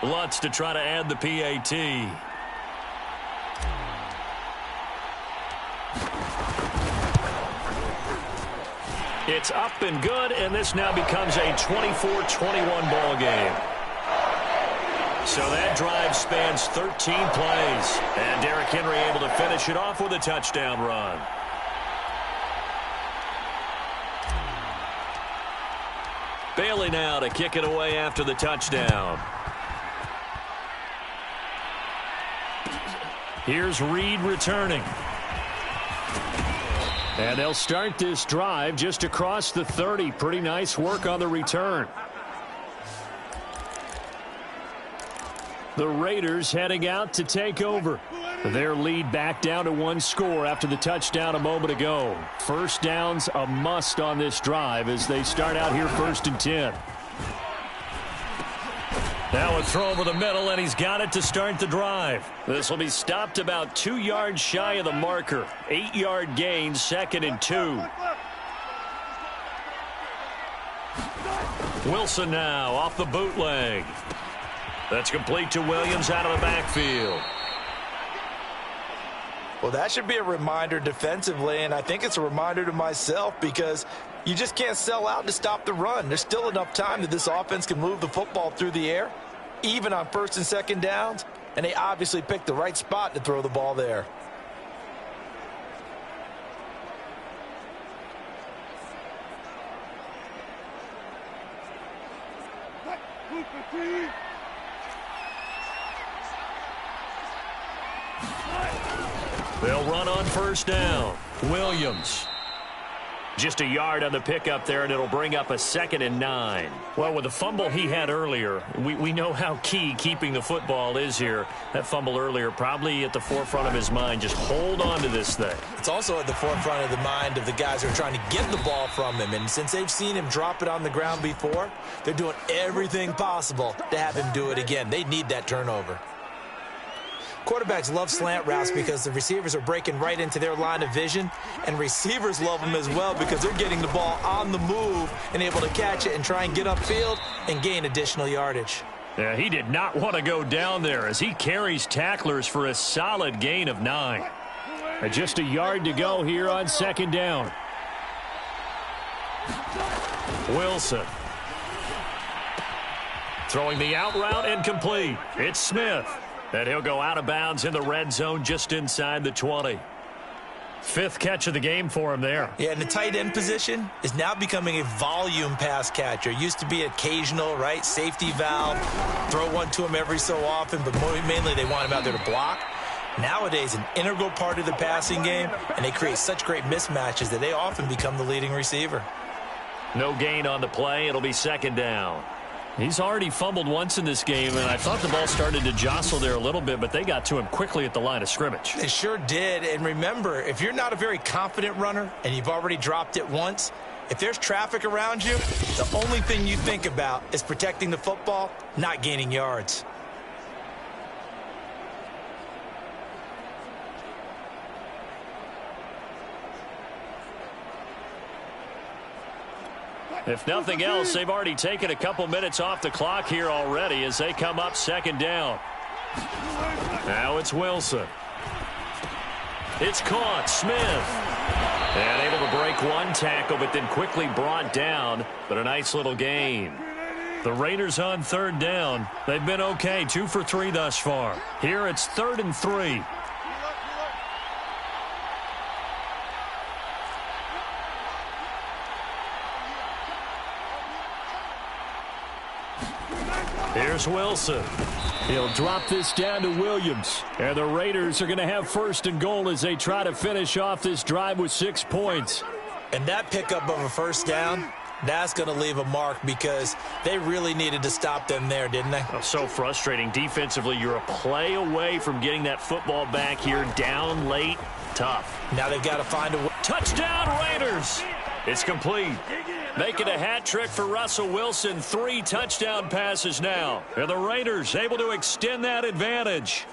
S2: Lutz to try to add the PAT. It's up and good, and this now becomes a 24-21 ball game. So that drive spans 13 plays, and Derrick Henry able to finish it off with a touchdown run. Bailey now to kick it away after the touchdown. Here's Reed returning. And they'll start this drive just across the 30. Pretty nice work on the return. The Raiders heading out to take over. Their lead back down to one score after the touchdown a moment ago. First down's a must on this drive as they start out here 1st and 10. Now a throw over the middle, and he's got it to start the drive. This will be stopped about 2 yards shy of the marker. 8-yard gain, 2nd and 2. Wilson now off the bootleg. That's complete to Williams out of the backfield.
S3: Well, that should be a reminder defensively, and I think it's a reminder to myself because you just can't sell out to stop the run. There's still enough time that this offense can move the football through the air, even on 1st and 2nd downs, and they obviously picked the right spot to throw the ball there.
S2: They'll run on 1st down. Williams. Just a yard on the pickup there, and it'll bring up a 2nd and 9. Well, with the fumble he had earlier, we know how key keeping the football is here. That fumble earlier probably at the forefront of his mind. Just hold on to this thing.
S3: It's also at the forefront of the mind of the guys who are trying to get the ball from him. And since they've seen him drop it on the ground before, they're doing everything possible to have him do it again. They need that turnover. Quarterbacks love slant routes because the receivers are breaking right into their line of vision, and receivers love them as well because they're getting the ball on the move and able to catch it and try and get upfield and gain additional yardage.
S2: Yeah, he did not want to go down there as he carries tacklers for a solid gain of 9. And just a yard to go here on 2nd down. Wilson. Throwing the out route incomplete. It's Smith. And he'll go out of bounds in the red zone just inside the 20. 5th catch of the game for him there.
S3: Yeah, and the tight end position is now becoming a volume pass catcher. Used to be occasional, right? Safety valve. Throw one to him every so often, but mainly they want him out there to block. Nowadays, an integral part of the passing game, and they create such great mismatches that they often become the leading receiver.
S2: No gain on the play. It'll be 2nd down. He's already fumbled once in this game, and I thought the ball started to jostle there a little bit, but they got to him quickly at the line of scrimmage.
S3: They sure did. And remember, if you're not a very confident runner and you've already dropped it once, if there's traffic around you, the only thing you think about is protecting the football, not gaining yards.
S2: If nothing else, they've already taken a couple minutes off the clock here already as they come up 2nd down. Now it's Wilson. It's caught. Smith. And able to break one tackle, but then quickly brought down. But a nice little gain. The Raiders on 3rd down. They've been okay. 2 for 3 thus far. Here it's 3rd and 3. Here's Wilson. He'll drop this down to Williams. And the Raiders are going to have first and goal as they try to finish off this drive with 6 points.
S3: And that pickup of a first down, that's going to leave a mark because they really needed to stop them there, didn't they?
S2: Oh, so frustrating. Defensively, you're a play away from getting that football back here down late. Tough.
S3: Now they've got to find a way.
S2: Touchdown, Raiders. It's complete. Making a hat trick for Russell Wilson. 3 touchdown passes now. And the Raiders able to extend that advantage.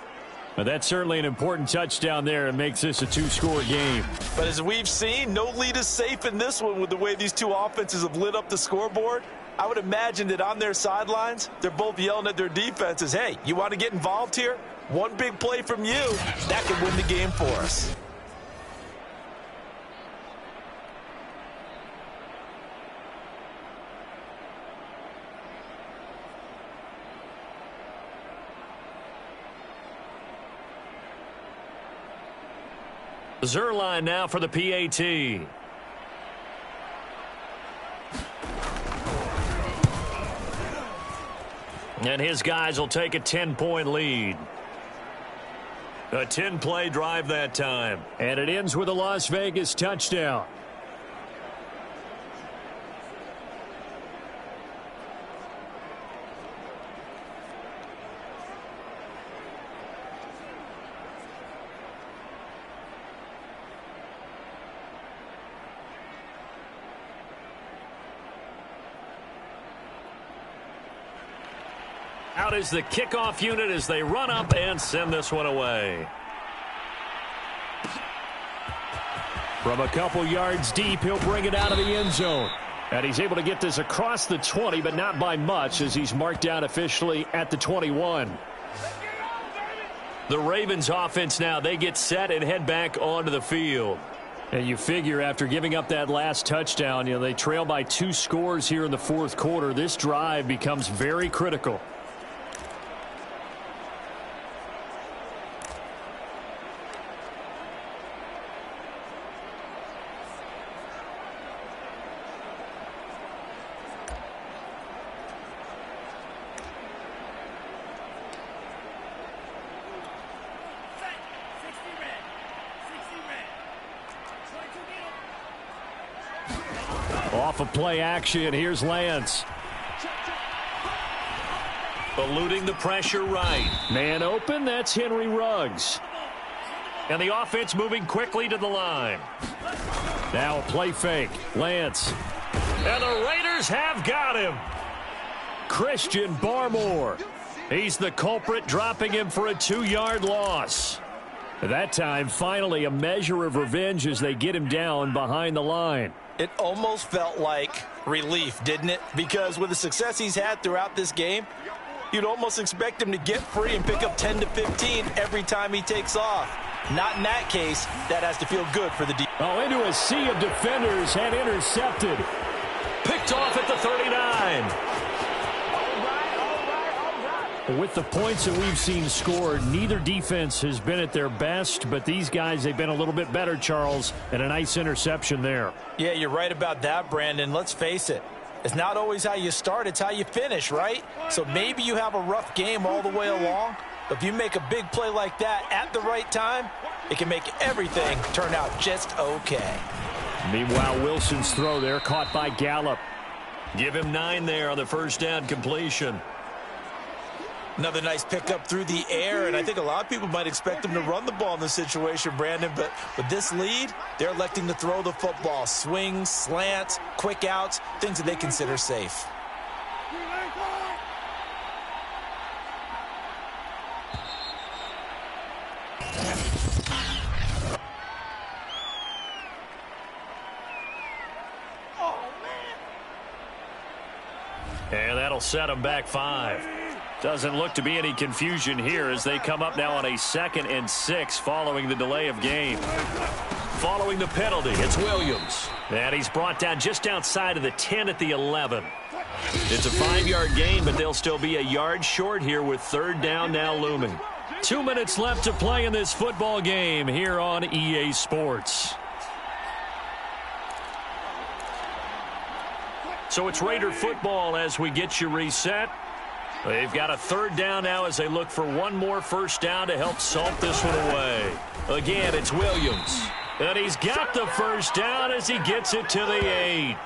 S2: Well, that's certainly an important touchdown there and makes this a 2-score game.
S3: But as we've seen, no lead is safe in this one with the way these two offenses have lit up the scoreboard. I would imagine that on their sidelines, they're both yelling at their defenses, hey, you want to get involved here? One big play from you, that could win the game for us.
S2: Zerline now for the PAT. And his guys will take a 10-point lead. A 10-play drive that time. And it ends with a Las Vegas touchdown. Out is the kickoff unit as they run up and send this one away. From a couple yards deep, he'll bring it out of the end zone. And he's able to get this across the 20, but not by much as he's marked down officially at the 21. The Ravens offense now, they get set and head back onto the field. And you figure after giving up that last touchdown, they trail by 2 scores here in the fourth quarter. This drive becomes very critical. Off of play action, here's Lance. Eluding the pressure right. Man open, that's Henry Ruggs. And the offense moving quickly to the line. Now a play fake. Lance. And the Raiders have got him. Christian Barmore. He's the culprit, dropping him for a 2-yard loss. That time, finally, a measure of revenge as they get him down behind the line.
S3: It almost felt like relief, didn't it? Because with the success he's had throughout this game, you'd almost expect him to get free and pick up 10 to 15 every time he takes off. Not in that case. That has to feel good for the defense.
S2: Oh, into a sea of defenders and intercepted. Picked off at the 39. With the points that we've seen scored, neither defense has been at their best, but these guys, they've been a little bit better, Charles, and a nice interception there.
S3: Yeah, you're right about that, Brandon. Let's face it. It's not always how you start, it's how you finish, right? So maybe you have a rough game all the way along, but if you make a big play like that at the right time, it can make everything turn out just okay.
S2: Meanwhile, Wilson's throw there caught by Gallup. Give him 9 there on the first down completion.
S3: Another nice pickup through the air, and I think a lot of people might expect them to run the ball in this situation, Brandon, but with this lead, they're electing to throw the football. Swings, slants, quick outs, things that they consider safe.
S2: And that'll set them back 5. Doesn't look to be any confusion here as they come up now on a 2nd and 6 following the delay of game. Following the penalty, it's Williams. And he's brought down just outside of the 10 at the 11. It's a 5-yard gain, but they'll still be a yard short here with 3rd down now looming. 2 minutes left to play in this football game here on EA Sports. So it's Raider football as we get you reset. They've got a third down now as they look for one more first down to help salt this one away. Again, it's Williams. And he's got the first down as he gets it to the 8.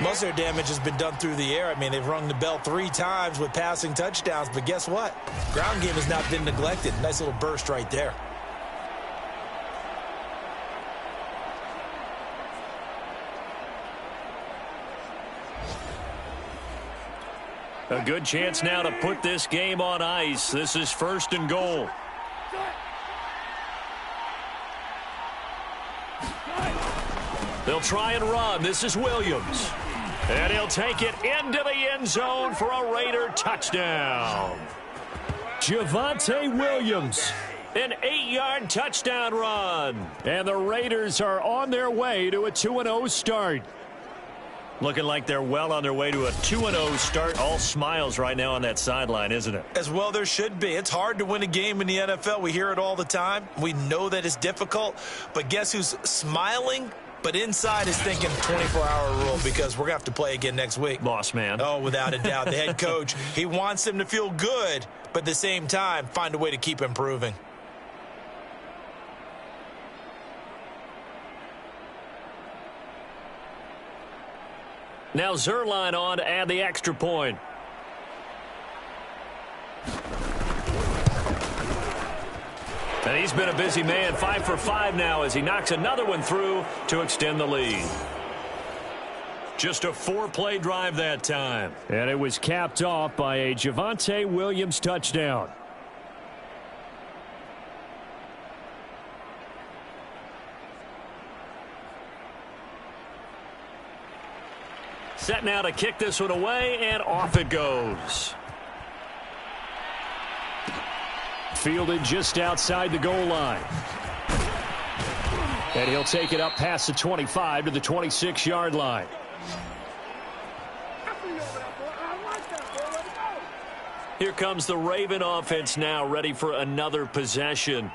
S3: Most of their damage has been done through the air. I mean, they've rung the bell 3 times with passing touchdowns, but guess what? Ground game has not been neglected. Nice little burst right there.
S2: A good chance now to put this game on ice. This is 1st and goal. They'll try and run. This is Williams. And he'll take it into the end zone for a Raider touchdown.
S5: Javonte Williams.
S2: An 8-yard touchdown run.
S5: And the Raiders are on their way to a 2-0 start.
S2: Looking like they're well on their way to a 2-0 start. All smiles right now on that sideline, isn't it?
S3: As well there should be. It's hard to win a game in the NFL. We hear it all the time. We know that it's difficult. But guess who's smiling? But inside is thinking 24-hour rule because we're going to have to play again next week.
S2: Boss man.
S3: Oh, without a doubt. The head coach, he wants them to feel good, but at the same time, find a way to keep improving.
S2: Now Zerline on to add the extra point. And he's been a busy man, 5 for 5 now as he knocks another one through to extend the lead. Just a 4-play drive that time.
S5: And it was capped off by a Javonte Williams touchdown.
S2: Set now to kick this one away, and off it goes.
S5: Fielded just outside the goal line. And he'll take it up past the 25 to the 26-yard line.
S2: Here comes the Raven offense now, ready for another possession.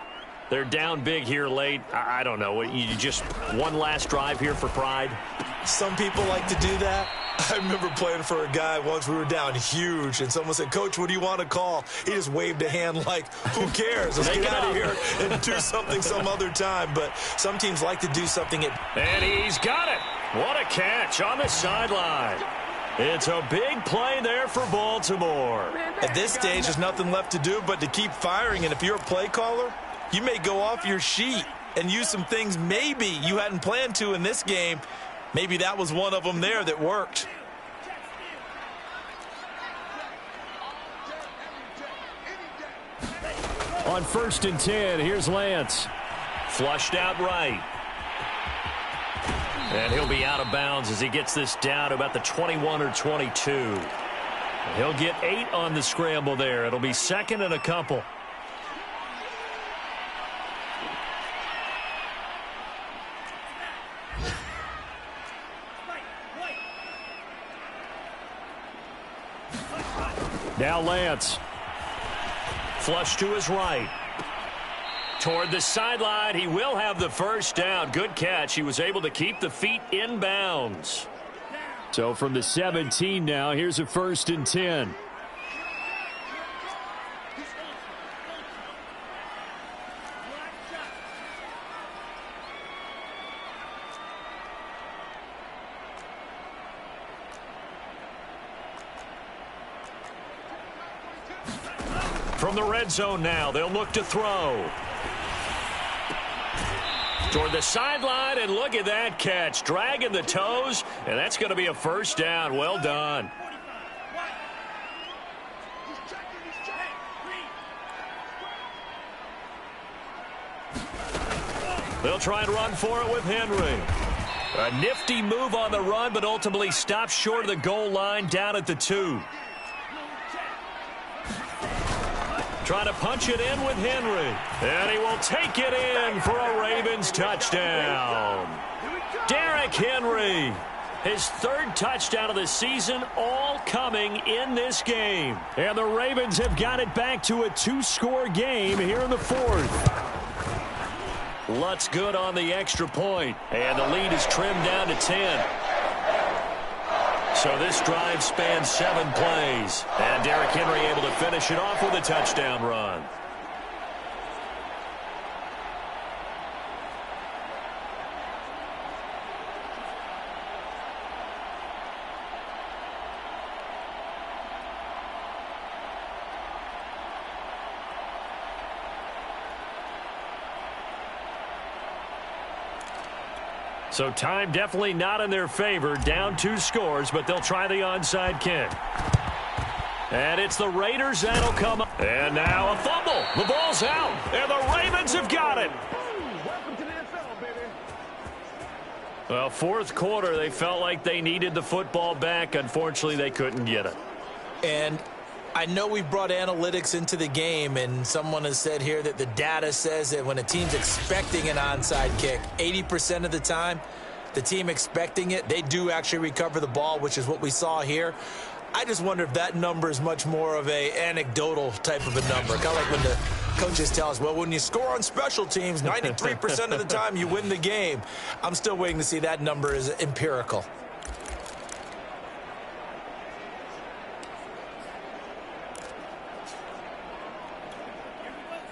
S2: They're down big here late. I don't know. You just one last drive here for pride?
S3: Some people like to do that. I remember playing for a guy once. We were down huge, and someone said, "Coach, what do you want to call?" He just waved a hand like, who cares? Let's get out of here and do something some other time. But some teams like to do something.
S2: And he's got it. What a catch on the sideline. It's a big play there for Baltimore.
S3: At this stage, there's nothing left to do but to keep firing. And if you're a play caller, you may go off your sheet and use some things maybe you hadn't planned to in this game. Maybe that was one of them there that worked.
S5: On 1st and 10, here's Lance.
S2: Flushed out right. And he'll be out of bounds as he gets this down to about the 21 or 22. He'll get 8 on the scramble there. It'll be 2nd and a couple.
S5: Now Lance.
S2: Flush to his right. Toward the sideline, he will have the first down. Good catch. He was able to keep the feet in bounds.
S5: So from the 17 now, here's a 1st and 10.
S2: From the red zone now, they'll look to throw. Toward the sideline, and look at that catch. Dragging the toes, and that's going to be a first down. Well done. They'll try and run for it with Henry. A nifty move on the run, but ultimately stops short of the goal line down at the 2. Trying to punch it in with Henry. And he will take it in for a Ravens touchdown. Derrick Henry, his 3rd touchdown of the season, all coming in this game.
S5: And the Ravens have got it back to a 2-score game here in the 4th.
S2: Lutz good on the extra point, and the lead is trimmed down to 10. So this drive spans 7 plays, and Derrick Henry able to finish it off with a touchdown run. So time definitely not in their favor. Down 2 scores, but they'll try the onside kick. And it's the Raiders that'll come up. And now a fumble. The ball's out, and the Ravens have got it.
S4: Welcome to the NFL, baby.
S2: Well, fourth quarter, they felt like they needed the football back. Unfortunately, they couldn't get it.
S3: And I know we brought analytics into the game, and someone has said here that the data says that when a team's expecting an onside kick, 80% of the time, the team expecting it, they do actually recover the ball, which is what we saw here. I just wonder if that number is much more of a anecdotal type of a number. Kind of like when the coaches tell us, well, when you score on special teams, 93% of the time you win the game. I'm still waiting to see that number is empirical.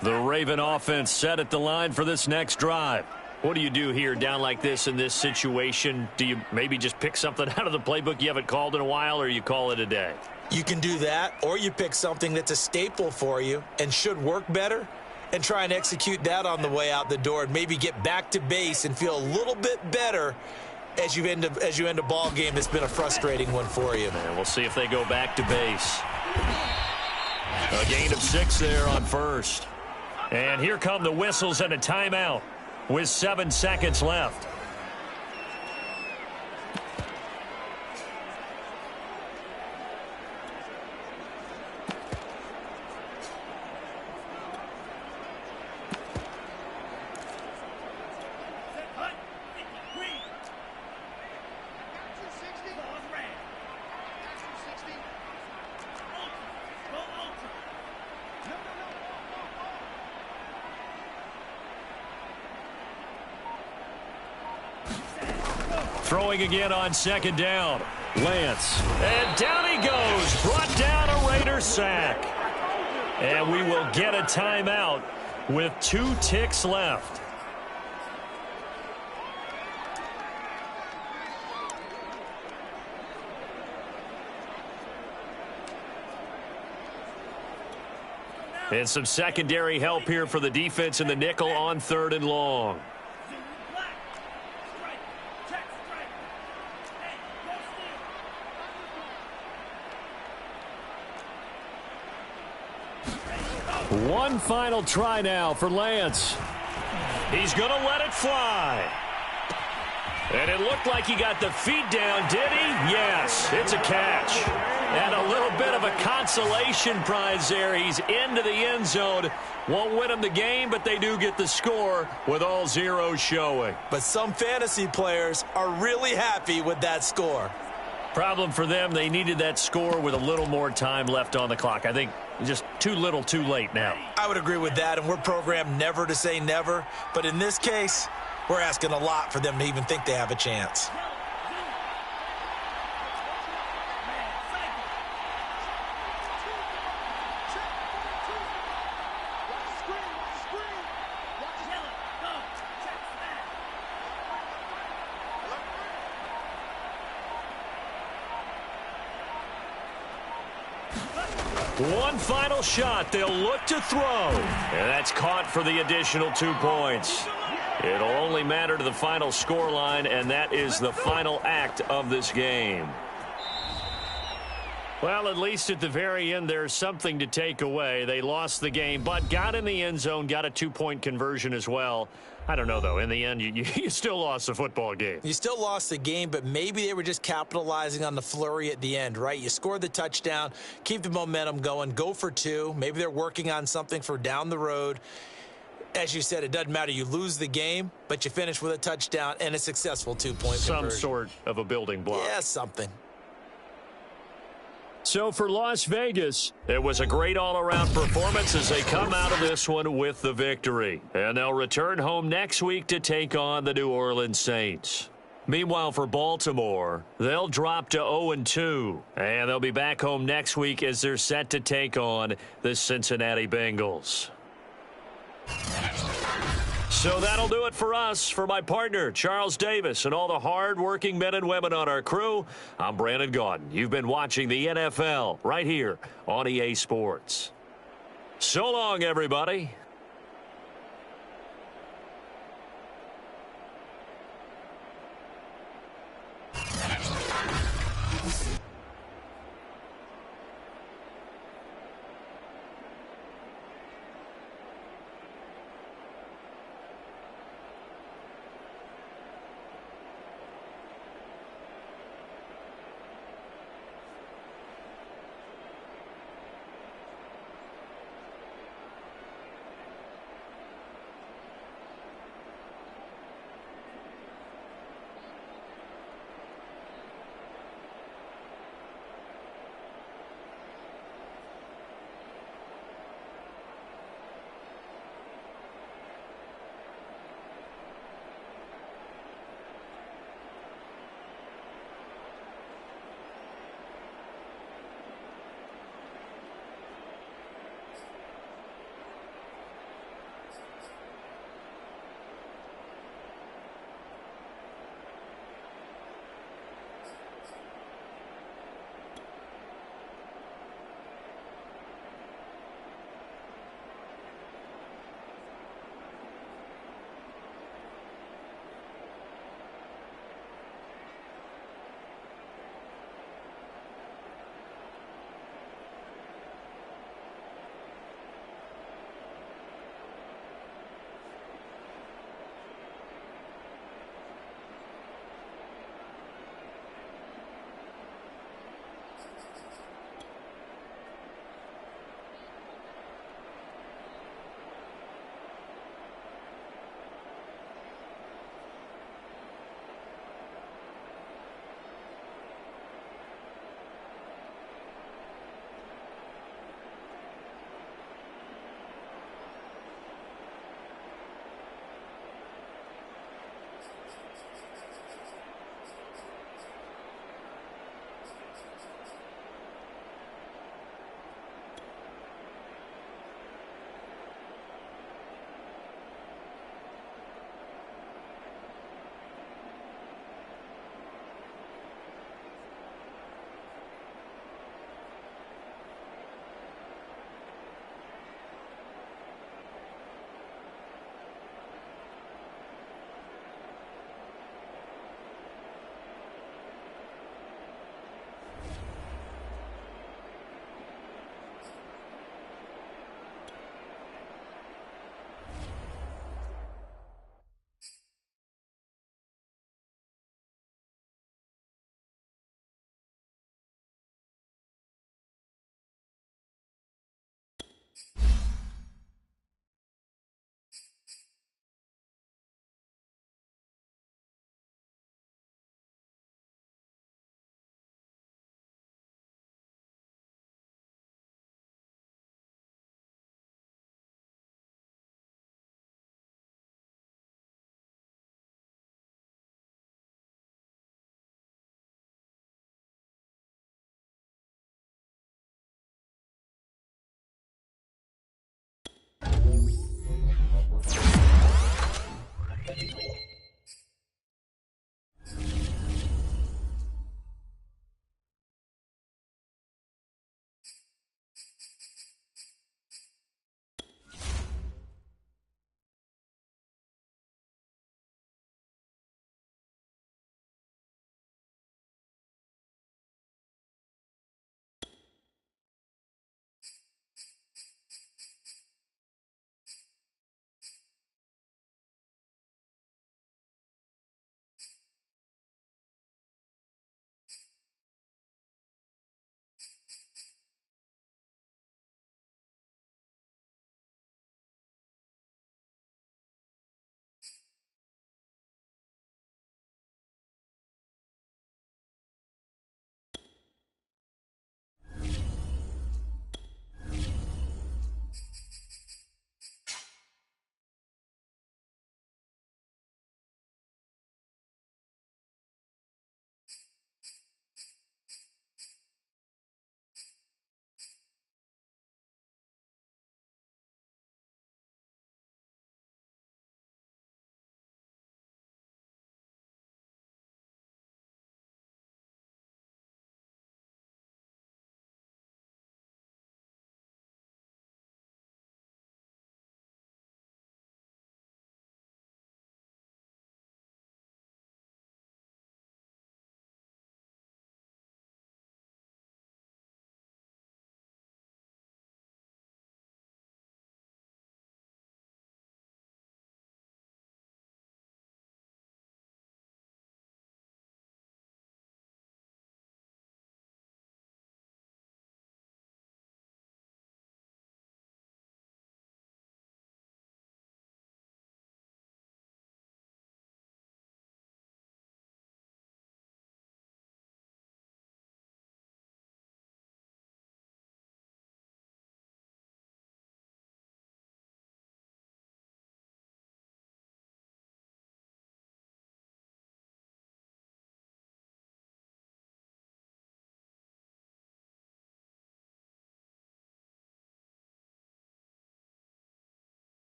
S2: The Raven offense set at the line for this next drive. What do you do here down like this in this situation? Do you maybe just pick something out of the playbook you haven't called in a while, or you call it a day?
S3: You can do that, or you pick something that's a staple for you and should work better and try and execute that on the way out the door and maybe get back to base and feel a little bit better as you end a ball game that's been a frustrating one for you.
S2: And we'll see if they go back to base. A gain of 6 there on first. And here come the whistles and a timeout with 7 seconds left. Throwing again on second down. Lance. And down he goes. Brought down a Raider sack. And we will get a timeout with 2 ticks left. And some secondary help here for the defense in the nickel on 3rd and long. One final try now for Lance. He's going to let it fly. And it looked like he got the feet down, did he? Yes, it's a catch. And a little bit of a consolation prize there. He's into the end zone. Won't win him the game, but they do get the score with all zeros showing.
S3: But some fantasy players are really happy with that score.
S2: Problem for them, they needed that score with a little more time left on the clock. I think just too little too late now.
S3: I would agree with that, and we're programmed never to say never. But in this case, we're asking a lot for them to even think they have a chance.
S2: One final shot. They'll look to throw. And that's caught for the additional 2 points. It'll only matter to the final scoreline, and that is the final act of this game. Well, at least at the very end, there's something to take away. They lost the game, but got in the end zone, got a 2-point conversion as well. I don't know, though. In the end, you still lost the football game.
S3: You still lost the game, but maybe they were just capitalizing on the flurry at the end, right? You scored the touchdown, keep the momentum going, go for 2. Maybe they're working on something for down the road. As you said, it doesn't matter. You lose the game, but you finish with a touchdown and a successful 2-point conversion.
S2: Some sort of a building block.
S3: Yeah, something.
S2: So for Las Vegas, it was a great all-around performance as they come out of this one with the victory. And they'll return home next week to take on the New Orleans Saints. Meanwhile, for Baltimore, they'll drop to 0-2, and they'll be back home next week as they're set to take on the Cincinnati Bengals. So that'll do it for us. For my partner, Charles Davis, and all the hard-working men and women on our crew, I'm Brandon Gaudin. You've been watching the NFL right here on EA Sports. So long, everybody.